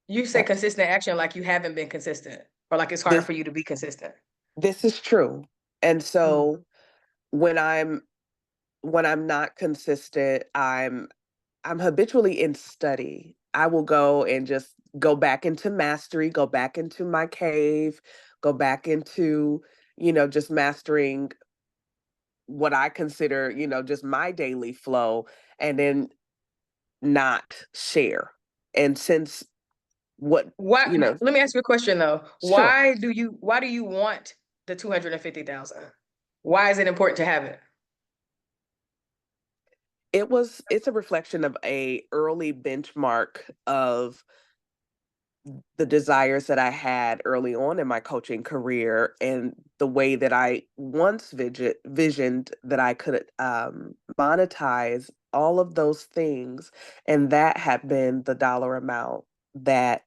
Speaker 1: you say
Speaker 2: What?
Speaker 1: consistent action like you haven't been consistent or like it's hard
Speaker 2: This
Speaker 1: for you to be consistent.
Speaker 2: this is true. And
Speaker 1: Mm.
Speaker 2: so when I'm not consistent, I'm habitually in study. I will go and just go back into mastery, go back into my cave, go back into, just mastering what I consider, just my daily flow and then not share. And since what,
Speaker 1: What
Speaker 2: you know,
Speaker 1: let me ask you a question though.
Speaker 2: sure.
Speaker 1: Why do you want the 250,000? Why is it important to have it?
Speaker 2: It's a reflection of a early benchmark of the desires that I had early on in my coaching career and the way that I once visioned that I could monetize all of those things. And that had been the dollar amount that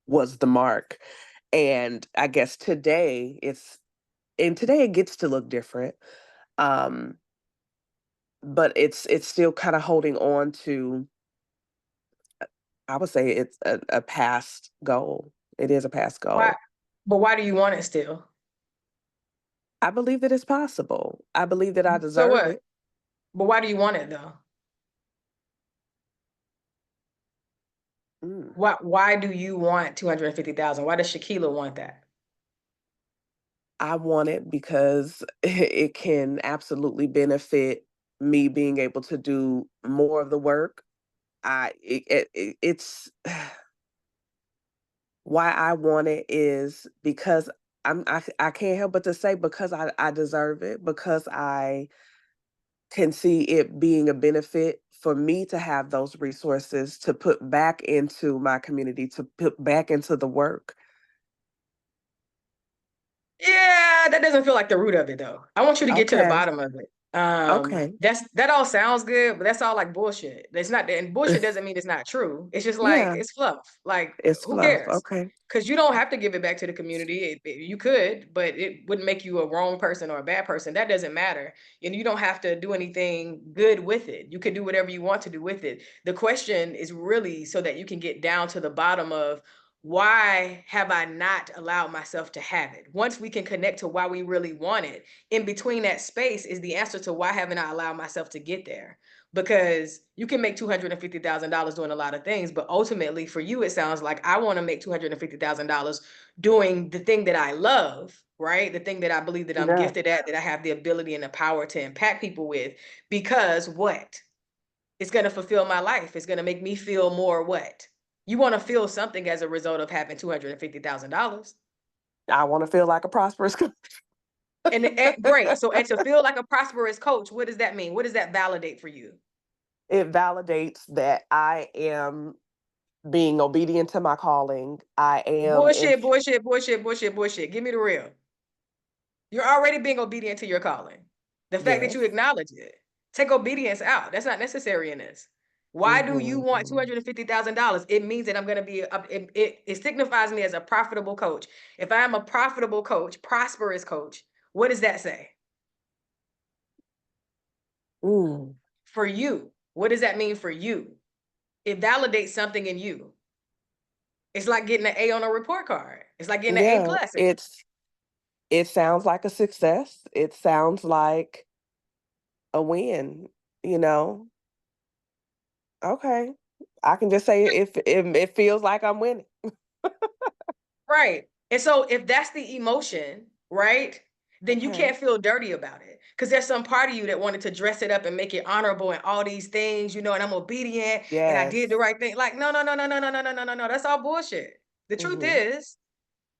Speaker 2: was the mark. And I guess today it gets to look different. Um, but it's still kind of holding on to, I would say it's a past goal. It is a past
Speaker 1: Why
Speaker 2: goal.
Speaker 1: but why do you want it still?
Speaker 2: I believe that it's possible. I believe that I
Speaker 1: So
Speaker 2: deserve
Speaker 1: what?
Speaker 2: it.
Speaker 1: But why do you want it though?
Speaker 2: Mm.
Speaker 1: Why do you want 250,000? Why does Shaquila want that?
Speaker 2: I want it because it can absolutely benefit me being able to do more of the work. It's why I want it is because I can't help but to say because I deserve it because I can see it being a benefit for me to have those resources to put back into my community, to put back into the work.
Speaker 1: Yeah, that doesn't feel like the root of it though. I want you to get to the
Speaker 2: Okay.
Speaker 1: bottom of it.
Speaker 2: Okay.
Speaker 1: That all sounds good, but that's all like bullshit. It's not, and bullshit doesn't mean it's not true. It's just like
Speaker 2: Yeah,
Speaker 1: it's fluff. Like
Speaker 2: it's
Speaker 1: who
Speaker 2: fluff.
Speaker 1: cares?
Speaker 2: Okay.
Speaker 1: Because you don't have to give it back to the community. You could, but it wouldn't make you a wrong person or a bad person. That doesn't matter. And you don't have to do anything good with it. You can do whatever you want to do with it. The question is really so that you can get down to the bottom of why have I not allowed myself to have it? Once we can connect to why we really want it, in between that space is the answer to why haven't I allowed myself to get there? Because you can make $250,000 doing a lot of things, but ultimately for you, it sounds like I want to make $250,000 doing the thing that I love, right? The thing that I believe that I'm
Speaker 2: Yeah.
Speaker 1: gifted at, that I have the ability and the power to impact people with. Because what? It's going to fulfill my life. It's going to make me feel more what? You want to feel something as a result of having $250,000.
Speaker 2: I want to feel like a prosperous.
Speaker 1: And great. So, and to feel like a prosperous coach, what does that mean? What does that validate for you?
Speaker 2: It validates that I am being obedient to my calling. I am in.
Speaker 1: Bullshit, bullshit, bullshit, bullshit, bullshit. Give me the real. You're already being obedient to your calling. The fact that you
Speaker 2: Yes.
Speaker 1: acknowledge it, take obedience out. That's not necessary in this. Why do you want
Speaker 2: Mhm.
Speaker 1: $250,000? It means that I'm going to be, it signifies me as a profitable coach. If I am a profitable coach, prosperous coach, what does that say?
Speaker 2: Mm.
Speaker 1: For you, what does that mean for you? It validates something in you. It's like getting an A on a report card. It's like getting an A
Speaker 2: Yeah,
Speaker 1: plus.
Speaker 2: it sounds like a success. It sounds like a win, you know? Okay. I can just say if it feels like I'm winning.
Speaker 1: Right. And so if that's the emotion, right, then you
Speaker 2: Okay.
Speaker 1: can't feel dirty about it. Because there's some part of you that wanted to dress it up and make it honorable and all these things, and I'm obedient and I did the
Speaker 2: Yes.
Speaker 1: right thing. Like, no, no, no, no, no, no, no, no, no, no, no. That's all bullshit. The truth
Speaker 2: Mhm.
Speaker 1: is,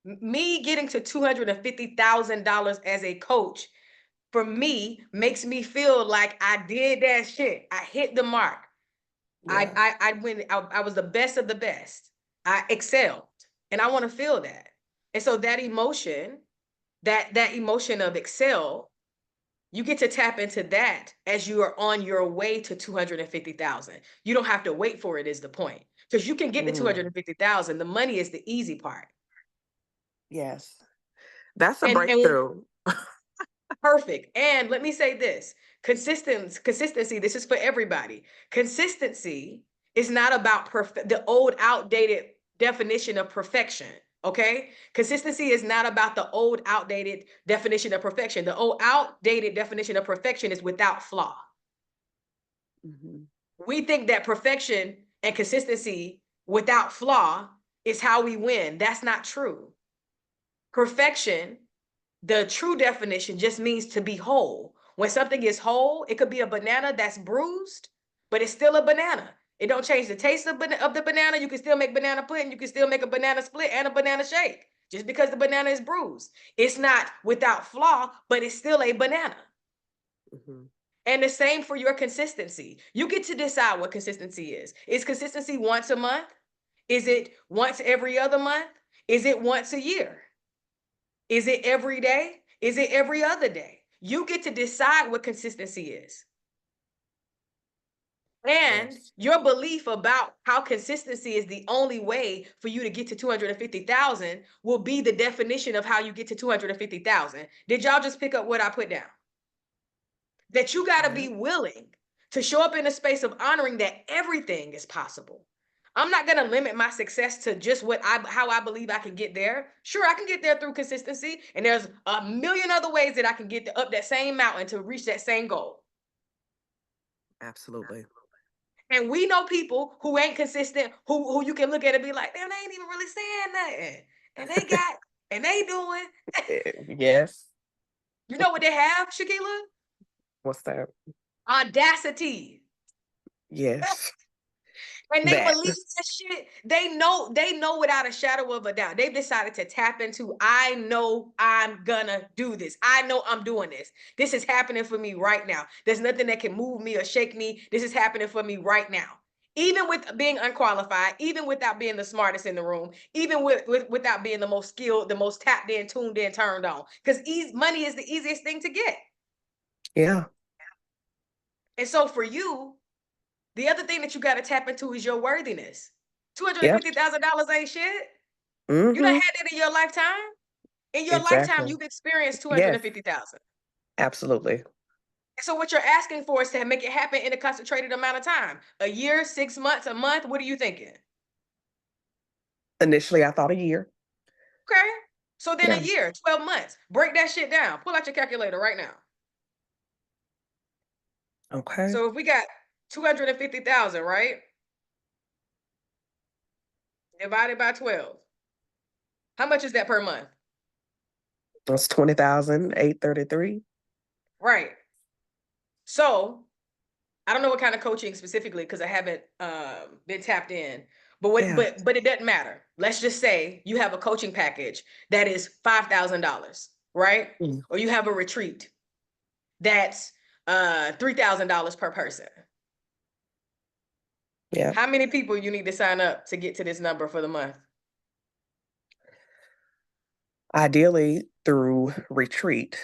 Speaker 1: me getting to $250,000 as a coach for me makes me feel like I did that shit. I hit the mark.
Speaker 2: Yeah.
Speaker 1: I went, I was the best of the best. I excelled. And I want to feel that. And so that emotion, that emotion of excel, you get to tap into that as you are on your way to 250,000. You don't have to wait for it is the point. Because you can get to
Speaker 2: Mm.
Speaker 1: 250,000. The money is the easy part.
Speaker 2: Yes. That's a
Speaker 1: And
Speaker 2: breakthrough.
Speaker 1: perfect. And let me say this, consistency, this is for everybody. Consistency is not about the old outdated definition of perfection. Okay. Consistency is not about the old outdated definition of perfection. The old outdated definition of perfection is without flaw.
Speaker 2: Mhm.
Speaker 1: We think that perfection and consistency without flaw is how we win. That's not true. Perfection, the true definition, just means to be whole. When something is whole, it could be a banana that's bruised, but it's still a banana. It don't change the taste of the banana. You can still make banana pudding. You can still make a banana split and a banana shake just because the banana is bruised. It's not without flaw, but it's still a banana.
Speaker 2: Mhm.
Speaker 1: And the same for your consistency. You get to decide what consistency is. Is consistency once a month? Is it once every other month? Is it once a year? Is it every day? Is it every other day? You get to decide what consistency is. And
Speaker 2: Yes.
Speaker 1: your belief about how consistency is the only way for you to get to 250,000 will be the definition of how you get to 250,000. Did y'all just pick up what I put down? That you got to
Speaker 2: Yeah.
Speaker 1: be willing to show up in a space of honoring that everything is possible. I'm not going to limit my success to just how I believe I can get there. Sure, I can get there through consistency, and there's a million other ways that I can get up that same mountain to reach that same goal.
Speaker 2: Absolutely.
Speaker 1: And we know people who ain't consistent, who you can look at and be like, damn, they ain't even really saying nothing. And they got, and they doing,
Speaker 2: Yes.
Speaker 1: you know what they have, Shakila?
Speaker 2: What's that?
Speaker 1: Audacity.
Speaker 2: Yes.
Speaker 1: And they
Speaker 2: That.
Speaker 1: believe that shit. They know without a shadow of a doubt. They've decided to tap into, I know I'm gonna do this. I know I'm doing this. This is happening for me right now. There's nothing that can move me or shake me. This is happening for me right now. Even with being unqualified, even without being the smartest in the room, even without being the most skilled, the most tapped in, tuned in, turned on. Because money is the easiest thing to get.
Speaker 2: Yeah.
Speaker 1: And so for you, the other thing that you got to tap into is your worthiness.
Speaker 2: Yep.
Speaker 1: $250,000 ain't shit. You done
Speaker 2: Mm-hmm.
Speaker 1: had that in your lifetime. In your lifetime,
Speaker 2: Exactly.
Speaker 1: you've experienced
Speaker 2: Yes,
Speaker 1: 250,000.
Speaker 2: absolutely.
Speaker 1: So what you're asking for is to make it happen in a concentrated amount of time. A year, 6 months, a month. What are you thinking?
Speaker 2: Initially, I thought a year.
Speaker 1: Okay. So then a
Speaker 2: Yeah.
Speaker 1: year, 12 months. Break that shit down. Pull out your calculator right now.
Speaker 2: Okay.
Speaker 1: So if we got 250,000, right? Divided by 12. How much is that per month?
Speaker 2: That's 20,833.
Speaker 1: Right. So I don't know what kind of coaching specifically because I haven't been tapped in.
Speaker 2: Yeah.
Speaker 1: But it doesn't matter. Let's just say you have a coaching package that is $5,000, right?
Speaker 2: Mm.
Speaker 1: Or you have a retreat that's $3,000 per person.
Speaker 2: Yeah.
Speaker 1: How many people you need to sign up to get to this number for the month?
Speaker 2: Ideally through retreat.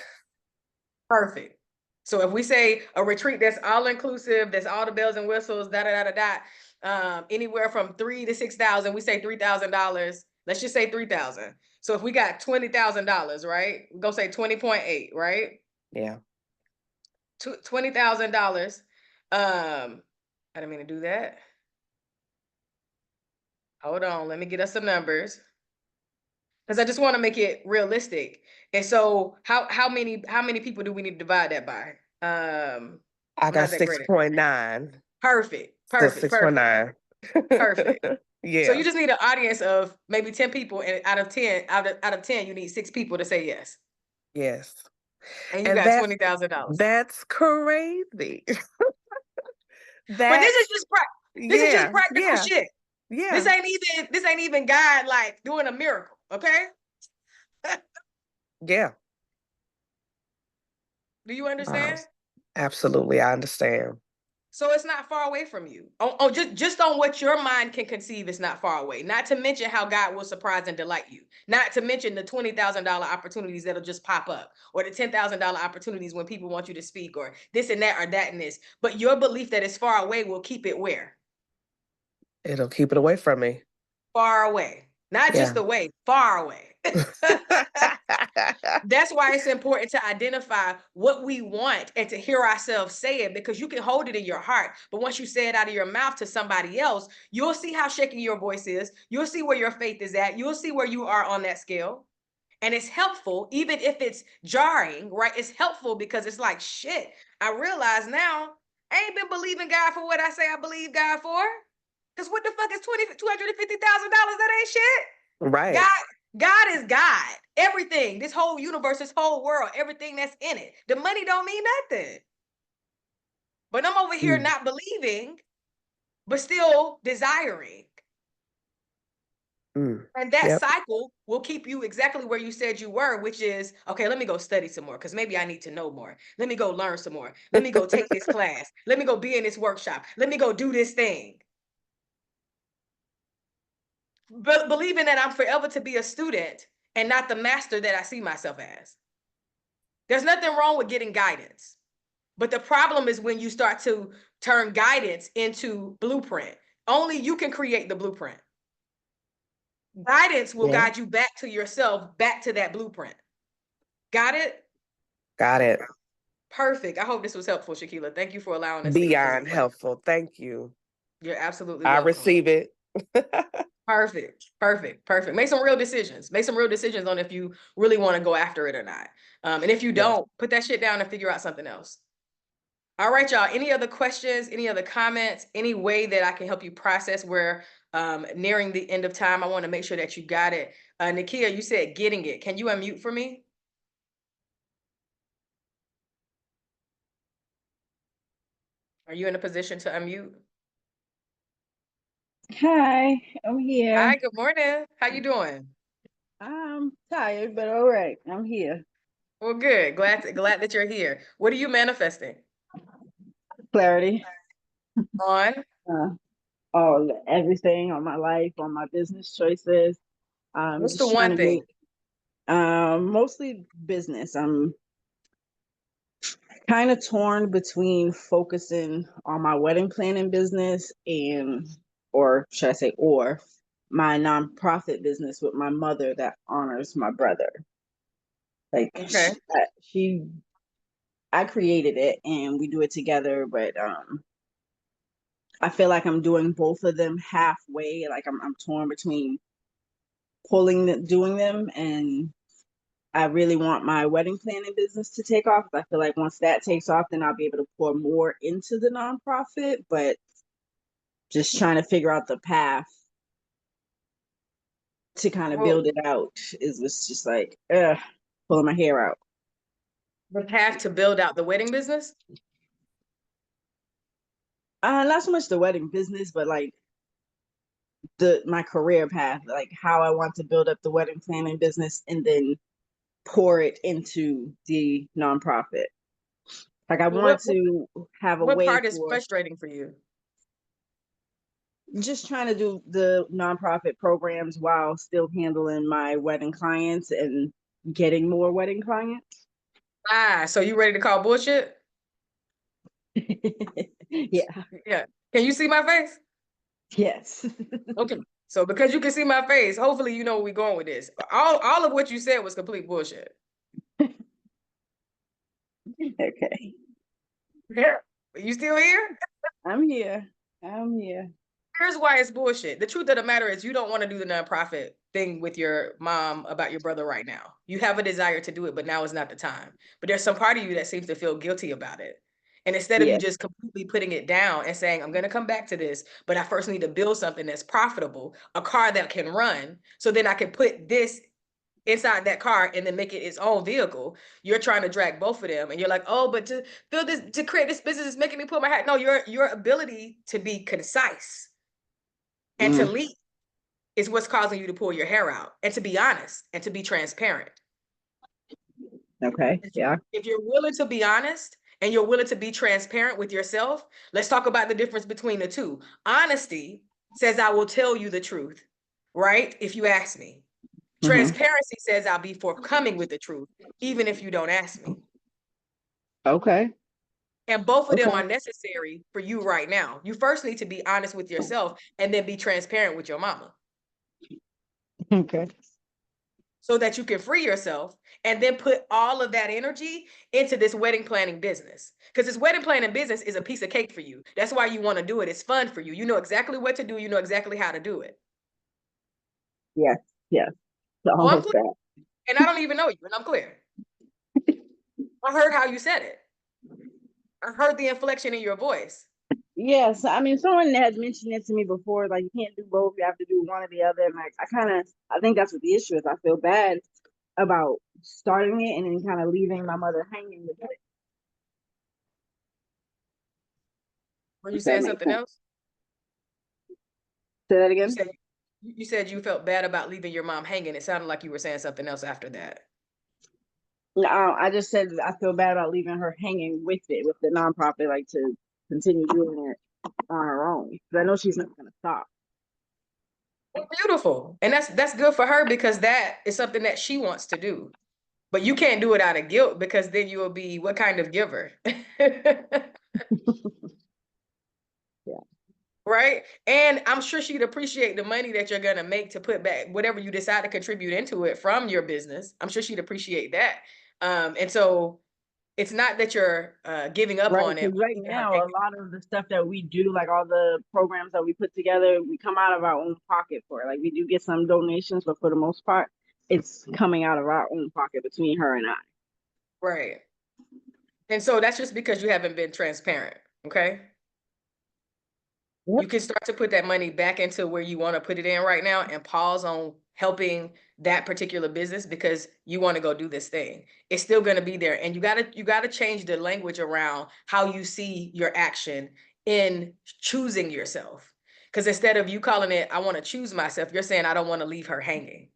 Speaker 1: Perfect. So if we say a retreat that's all inclusive, that's all the bells and whistles, da da da da da, anywhere from 3 to 6,000, we say $3,000. Let's just say 3,000. So if we got $20,000, right? We're gonna say 20.8, right?
Speaker 2: Yeah.
Speaker 1: $20,000. I didn't mean to do that. Hold on, let me get us some numbers because I just want to make it realistic. And so, how many people do we need to divide that by?
Speaker 2: I
Speaker 1: I'm
Speaker 2: got
Speaker 1: not that great at.
Speaker 2: 6.9.
Speaker 1: Perfect,
Speaker 2: So
Speaker 1: perfect, perfect,
Speaker 2: 6.9.
Speaker 1: perfect. So
Speaker 2: Yeah.
Speaker 1: you just need an audience of maybe 10 people, and out of 10, you need 6 people to say yes,
Speaker 2: Yes.
Speaker 1: and you
Speaker 2: And
Speaker 1: got
Speaker 2: that's
Speaker 1: $20,000.
Speaker 2: that's crazy.
Speaker 1: But
Speaker 2: That
Speaker 1: this is just
Speaker 2: yeah,
Speaker 1: practical
Speaker 2: yeah,
Speaker 1: shit. This
Speaker 2: yeah,
Speaker 1: ain't even God like doing a miracle. Okay,
Speaker 2: yeah.
Speaker 1: do you
Speaker 2: Wow.
Speaker 1: understand?
Speaker 2: Absolutely, I understand.
Speaker 1: So it's not far away from you. Just on what your mind can conceive, it's not far away. Not to mention how God will surprise and delight you. Not to mention the $20,000 opportunities that'll just pop up, or the $10,000 opportunities when people want you to speak, or this and that, or that and this. But your belief that it's far away will keep it where?
Speaker 2: It'll keep it away from me.
Speaker 1: Far away. Not just
Speaker 2: Yeah.
Speaker 1: away, far away. That's why it's important to identify what we want and to hear ourselves say it, because you can hold it in your heart. But once you say it out of your mouth to somebody else, you'll see how shaky your voice is. You'll see where your faith is at. You'll see where you are on that scale. And it's helpful, even if it's jarring, right? It's helpful because it's like, shit, I realize now I ain't been believing God for what I say I believe God for. Because what the fuck is $250,000? That ain't shit.
Speaker 2: Right.
Speaker 1: God is God. Everything, this whole universe, this whole world, everything that's in it. The money don't mean nothing. But I'm over here
Speaker 2: Mm.
Speaker 1: not believing, but still desiring.
Speaker 2: Mm.
Speaker 1: And that
Speaker 2: Yep.
Speaker 1: cycle will keep you exactly where you said you were, which is, okay, let me go study some more because maybe I need to know more. Let me go learn some more. Let me go take this class. Let me go be in this workshop. Let me go do this thing. But believing that I'm forever to be a student and not the master that I see myself as. There's nothing wrong with getting guidance. But the problem is when you start to turn guidance into blueprint. Only you can create the blueprint. Guidance will
Speaker 2: Yeah.
Speaker 1: guide you back to yourself, back to that blueprint. Got it?
Speaker 2: Got it.
Speaker 1: Perfect. I hope this was helpful, Shakila. Thank you for allowing us to get to this
Speaker 2: Beyond
Speaker 1: place.
Speaker 2: helpful. Thank you.
Speaker 1: You're absolutely
Speaker 2: I
Speaker 1: welcome.
Speaker 2: receive it.
Speaker 1: Perfect. Perfect. Perfect. Make some real decisions. Make some real decisions on if you really want to go after it or not. And if you
Speaker 2: Yes.
Speaker 1: don't, put that shit down and figure out something else. All right, y'all. Any other questions? Any other comments? Any way that I can help you process? We're nearing the end of time. I want to make sure that you got it. Nakia, you said getting it. Can you unmute for me? Are you in a position to unmute?
Speaker 3: Hi, I'm here.
Speaker 1: Hi, good morning. How you doing?
Speaker 3: I'm tired, but all right. I'm here.
Speaker 1: Well, good. Glad that you're here. What are you manifesting
Speaker 3: Clarity.
Speaker 1: on?
Speaker 3: Uh, all everything on my life, on my business choices.
Speaker 1: What's the
Speaker 3: Just trying
Speaker 1: one
Speaker 3: to
Speaker 1: thing?
Speaker 3: get mostly business. kind of torn between focusing on my wedding planning business or should I say, or my nonprofit business with my mother that honors my brother. Like
Speaker 1: Okay.
Speaker 3: I created it and we do it together, but I feel like I'm doing both of them halfway. Like I'm torn between doing them, and I really want my wedding planning business to take off. I feel like once that takes off, then I'll be able to pour more into the nonprofit, but just trying to figure out the path to kind of
Speaker 1: Well,
Speaker 3: build it out was just like, pulling my hair out.
Speaker 1: the path to build out the wedding business?
Speaker 3: Not so much the wedding business, but like my career path, like how I want to build up the wedding planning business and then pour it into the nonprofit. Like I want to have a
Speaker 1: What
Speaker 3: way
Speaker 1: part is
Speaker 3: for
Speaker 1: frustrating for you?
Speaker 3: just trying to do the nonprofit programs while still handling my wedding clients and getting more wedding clients.
Speaker 1: So you ready to call bullshit?
Speaker 3: Yeah.
Speaker 1: Yeah. Can you see my face?
Speaker 3: Yes.
Speaker 1: Okay. So because you can see my face, hopefully you know where we're going with this. All of what you said was complete bullshit.
Speaker 3: Okay.
Speaker 1: Yeah. You still here?
Speaker 3: I'm here. I'm here.
Speaker 1: Here's why it's bullshit. The truth of the matter is you don't want to do the nonprofit thing with your mom about your brother right now. You have a desire to do it, but now is not the time. But there's some part of you that seems to feel guilty about it. And instead of you
Speaker 3: Yeah.
Speaker 1: just completely putting it down and saying, I'm going to come back to this, but I first need to build something that's profitable, a car that can run, so then I can put this inside that car and then make it its own vehicle. You're trying to drag both of them, and you're like, oh, but to create this business is making me pull my hat. No, your ability to be concise and to lead is what's causing you to pull your hair out, and to be honest and to be transparent.
Speaker 3: Okay. Yeah.
Speaker 1: If you're willing to be honest and you're willing to be transparent with yourself, let's talk about the difference between the two. Honesty says I will tell you the truth, right? If you ask me. Transparency says I'll be forthcoming with the truth, even if you don't ask me.
Speaker 3: Okay.
Speaker 1: And both of them
Speaker 3: Okay.
Speaker 1: are necessary for you right now. You first need to be honest with yourself and then be transparent with your mama,
Speaker 3: Okay.
Speaker 1: so that you can free yourself and then put all of that energy into this wedding planning business. Because this wedding planning business is a piece of cake for you. That's why you want to do it. It's fun for you. You know exactly what to do. You know exactly how to do it.
Speaker 3: Yes. Yes.
Speaker 1: Oh,
Speaker 3: All
Speaker 1: I'm
Speaker 3: of
Speaker 1: clear.
Speaker 3: that.
Speaker 1: And I don't even know you, and I'm clear. I heard how you said it. I heard the inflection in your voice.
Speaker 3: Yes, I mean, someone has mentioned it to me before. Like, you can't do both; you have to do one or the other. And like, I think that's what the issue is. I feel bad about starting it and then kind of leaving my mother hanging with it.
Speaker 1: Were you
Speaker 3: If that
Speaker 1: saying
Speaker 3: makes
Speaker 1: something
Speaker 3: sense.
Speaker 1: else?
Speaker 3: Say that
Speaker 1: You
Speaker 3: again.
Speaker 1: said you said you felt bad about leaving your mom hanging. It sounded like you were saying something else after that.
Speaker 3: No, I just said I feel bad about leaving her hanging with the nonprofit, like to continue doing it on her own. Because I know she's not going to stop.
Speaker 1: Beautiful. And that's good for her, because that is something that she wants to do. But you can't do it out of guilt, because then you will be what kind of giver?
Speaker 3: Yeah.
Speaker 1: Right? And I'm sure she'd appreciate the money that you're going to make to put back whatever you decide to contribute into it from your business. I'm sure she'd appreciate that. And so it's not that you're giving up
Speaker 3: Right,
Speaker 1: on it.
Speaker 3: because right now, a lot of the stuff that we do, like all the programs that we put together, we come out of our own pocket for it. Like we do get some donations, but for the most part, it's coming out of our own pocket between her and I.
Speaker 1: Right. And so that's just because you haven't been transparent. Okay.
Speaker 3: Yep.
Speaker 1: You can start to put that money back into where you want to put it in right now, and pause on helping that particular business because you want to go do this thing. It's still going to be there. And you gotta change the language around how you see your action in choosing yourself. Because instead of you calling it, I want to choose myself, you're saying, I don't want to leave her hanging.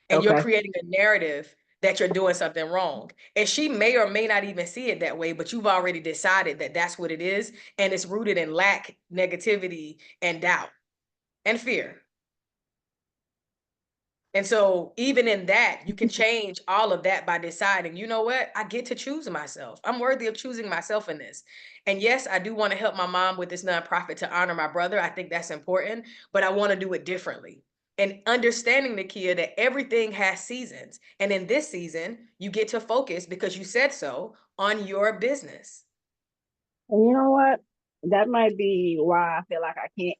Speaker 1: And you're
Speaker 3: Okay.
Speaker 1: creating a narrative that you're doing something wrong. And she may or may not even see it that way, but you've already decided that that's what it is. And it's rooted in lack, negativity, and doubt, and fear. And so even in that, you can change all of that by deciding, you know what, I get to choose myself. I'm worthy of choosing myself in this. And yes, I do want to help my mom with this nonprofit to honor my brother. I think that's important, but I want to do it differently. And understanding, Nakia, that everything has seasons. And in this season, you get to focus, because you said so, on your business.
Speaker 3: And you know what? That might be why I feel like I can't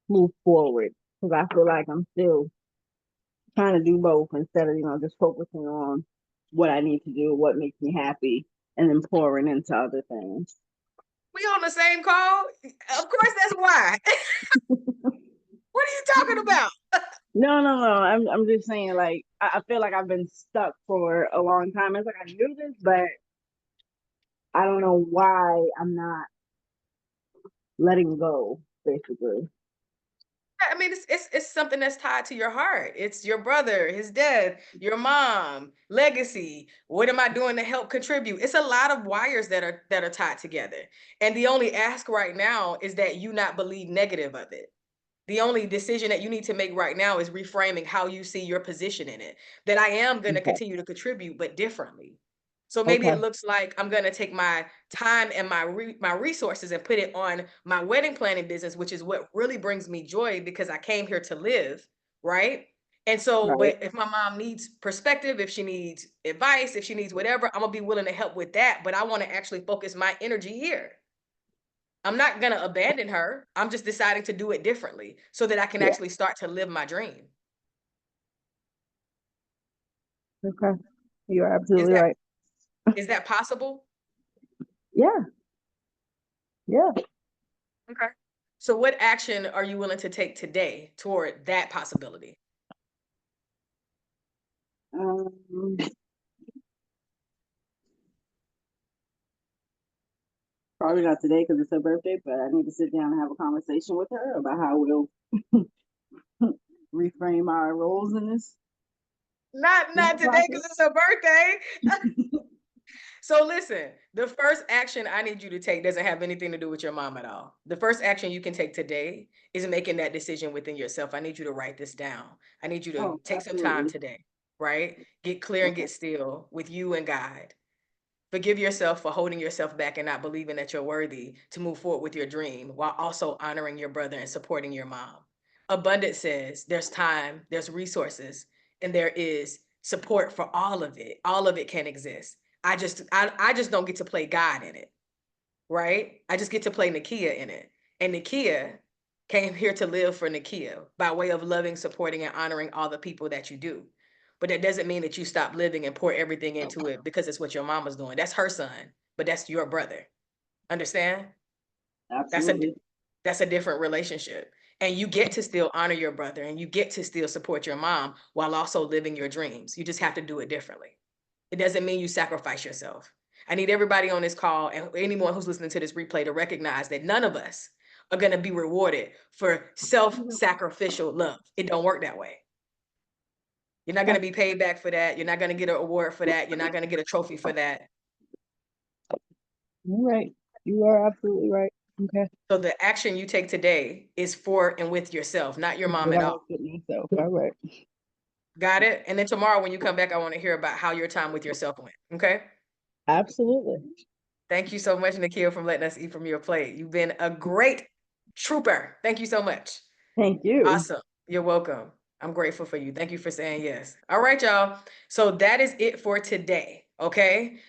Speaker 3: move forward, because I feel like I'm still trying to do both instead of, just focusing on what I need to do, what makes me happy, and then pouring into other things.
Speaker 1: We on the same call? Of course, that's why. What are you talking about?
Speaker 3: No. I'm just saying, like, I feel like I've been stuck for a long time. It's like I knew this, but I don't know why I'm not letting go, basically.
Speaker 1: I mean, it's something that's tied to your heart. It's your brother, his death, your mom, legacy. What am I doing to help contribute? It's a lot of wires that are tied together. And the only ask right now is that you not believe negative of it. The only decision that you need to make right now is reframing how you see your position in it. That I am going to
Speaker 3: Okay.
Speaker 1: continue to contribute, but differently. So maybe
Speaker 3: Okay.
Speaker 1: it looks like I'm going to take my time and my resources and put it on my wedding planning business, which is what really brings me joy, because I came here to live, right? And so,
Speaker 3: Right.
Speaker 1: but if my mom needs perspective, if she needs advice, if she needs whatever, I'm gonna be willing to help with that. But I want to actually focus my energy here. I'm not gonna abandon her. I'm just deciding to do it differently so that I can
Speaker 3: Yeah.
Speaker 1: actually start to live my dream.
Speaker 3: Okay. You're
Speaker 1: Is
Speaker 3: absolutely
Speaker 1: that
Speaker 3: right.
Speaker 1: is that possible?
Speaker 3: Yeah. Yeah.
Speaker 1: Okay. So what action are you willing to take today toward that possibility?
Speaker 3: Um, Probably not today because it's her birthday, but I need to sit down and have a conversation with her about how we'll reframe our roles in
Speaker 1: Not
Speaker 3: this
Speaker 1: today, because
Speaker 3: process.
Speaker 1: it's her birthday. So listen, the first action I need you to take doesn't have anything to do with your mom at all. The first action you can take today is making that decision within yourself. I need you to write this down. I need you to
Speaker 3: Oh,
Speaker 1: take some time
Speaker 3: absolutely.
Speaker 1: today, right? Get clear and
Speaker 3: Okay.
Speaker 1: get still with you and God. Forgive yourself for holding yourself back and not believing that you're worthy to move forward with your dream, while also honoring your brother and supporting your mom. Abundance says there's time, there's resources, and there is support for all of it. All of it can exist. I just don't get to play God in it, right? I just get to play Nakia in it. And Nakia came here to live for Nakia by way of loving, supporting, and honoring all the people that you do. But that doesn't mean that you stop living and pour everything into it because it's what your mama's doing. That's her son, but that's your brother. Understand? That's a
Speaker 3: Absolutely.
Speaker 1: that's a different relationship. And you get to still honor your brother, and you get to still support your mom while also living your dreams. You just have to do it differently. It doesn't mean you sacrifice yourself. I need everybody on this call and anyone who's listening to this replay to recognize that none of us are going to be rewarded for self-sacrificial love. It don't work that way. You're not going to be paid back for that. You're not going to get an award for that. You're not going to get a trophy for that.
Speaker 3: You're right. You are absolutely right. Okay.
Speaker 1: So the action you take today is for and with yourself, not your mom at all.
Speaker 3: All right.
Speaker 1: Got it? And then tomorrow when you come back, I want to hear about how your time with yourself went. Okay?
Speaker 3: Absolutely.
Speaker 1: Thank you so much, Nakia, for letting us eat from your plate. You've been a great trooper. Thank you so much.
Speaker 3: Thank you.
Speaker 1: Awesome. You're welcome. I'm grateful for you. Thank you for saying yes. All right, y'all. So that is it for today. Okay.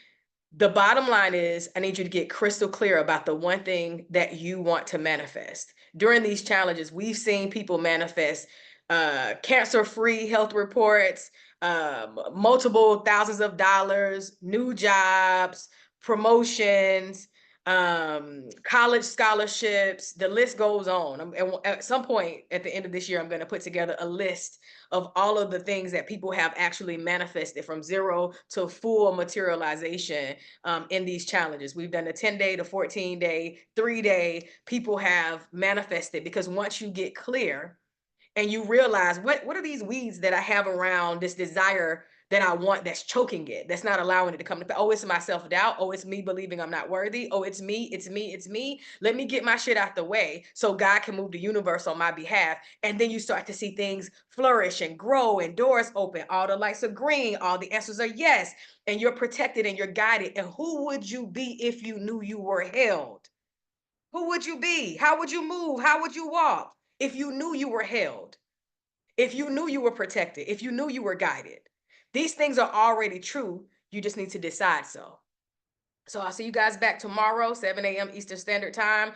Speaker 1: The bottom line is I need you to get crystal clear about the one thing that you want to manifest. During these challenges, we've seen people manifest cancer-free health reports, multiple thousands of dollars, new jobs, promotions, college scholarships. The list goes on. And at some point at the end of this year, I'm going to put together a list of all of the things that people have actually manifested from zero to full materialization in these challenges. We've done the 10-day, the 14-day, 3-day. People have manifested, because once you get clear and you realize what are these weeds that I have around this desire that I want that's choking it, that's not allowing it to come to pass. Oh, it's my self-doubt. Oh, it's me believing I'm not worthy. Oh, it's me, it's me, it's me. Let me get my shit out the way so God can move the universe on my behalf. And then you start to see things flourish and grow and doors open. All the lights are green, all the answers are yes. And you're protected and you're guided. And who would you be if you knew you were held? Who would you be? How would you move? How would you walk if you knew you were held? If you knew you were protected, if you knew you were guided? These things are already true. You just need to decide so. So I'll see you guys back tomorrow, 7 a.m. Eastern Standard Time,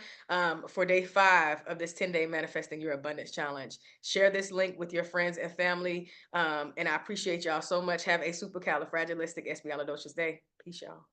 Speaker 1: for day 5 of this 10-day Manifesting Your Abundance Challenge. Share this link with your friends and family. And I appreciate y'all so much. Have a supercalifragilisticexpialidocious day. Peace, y'all.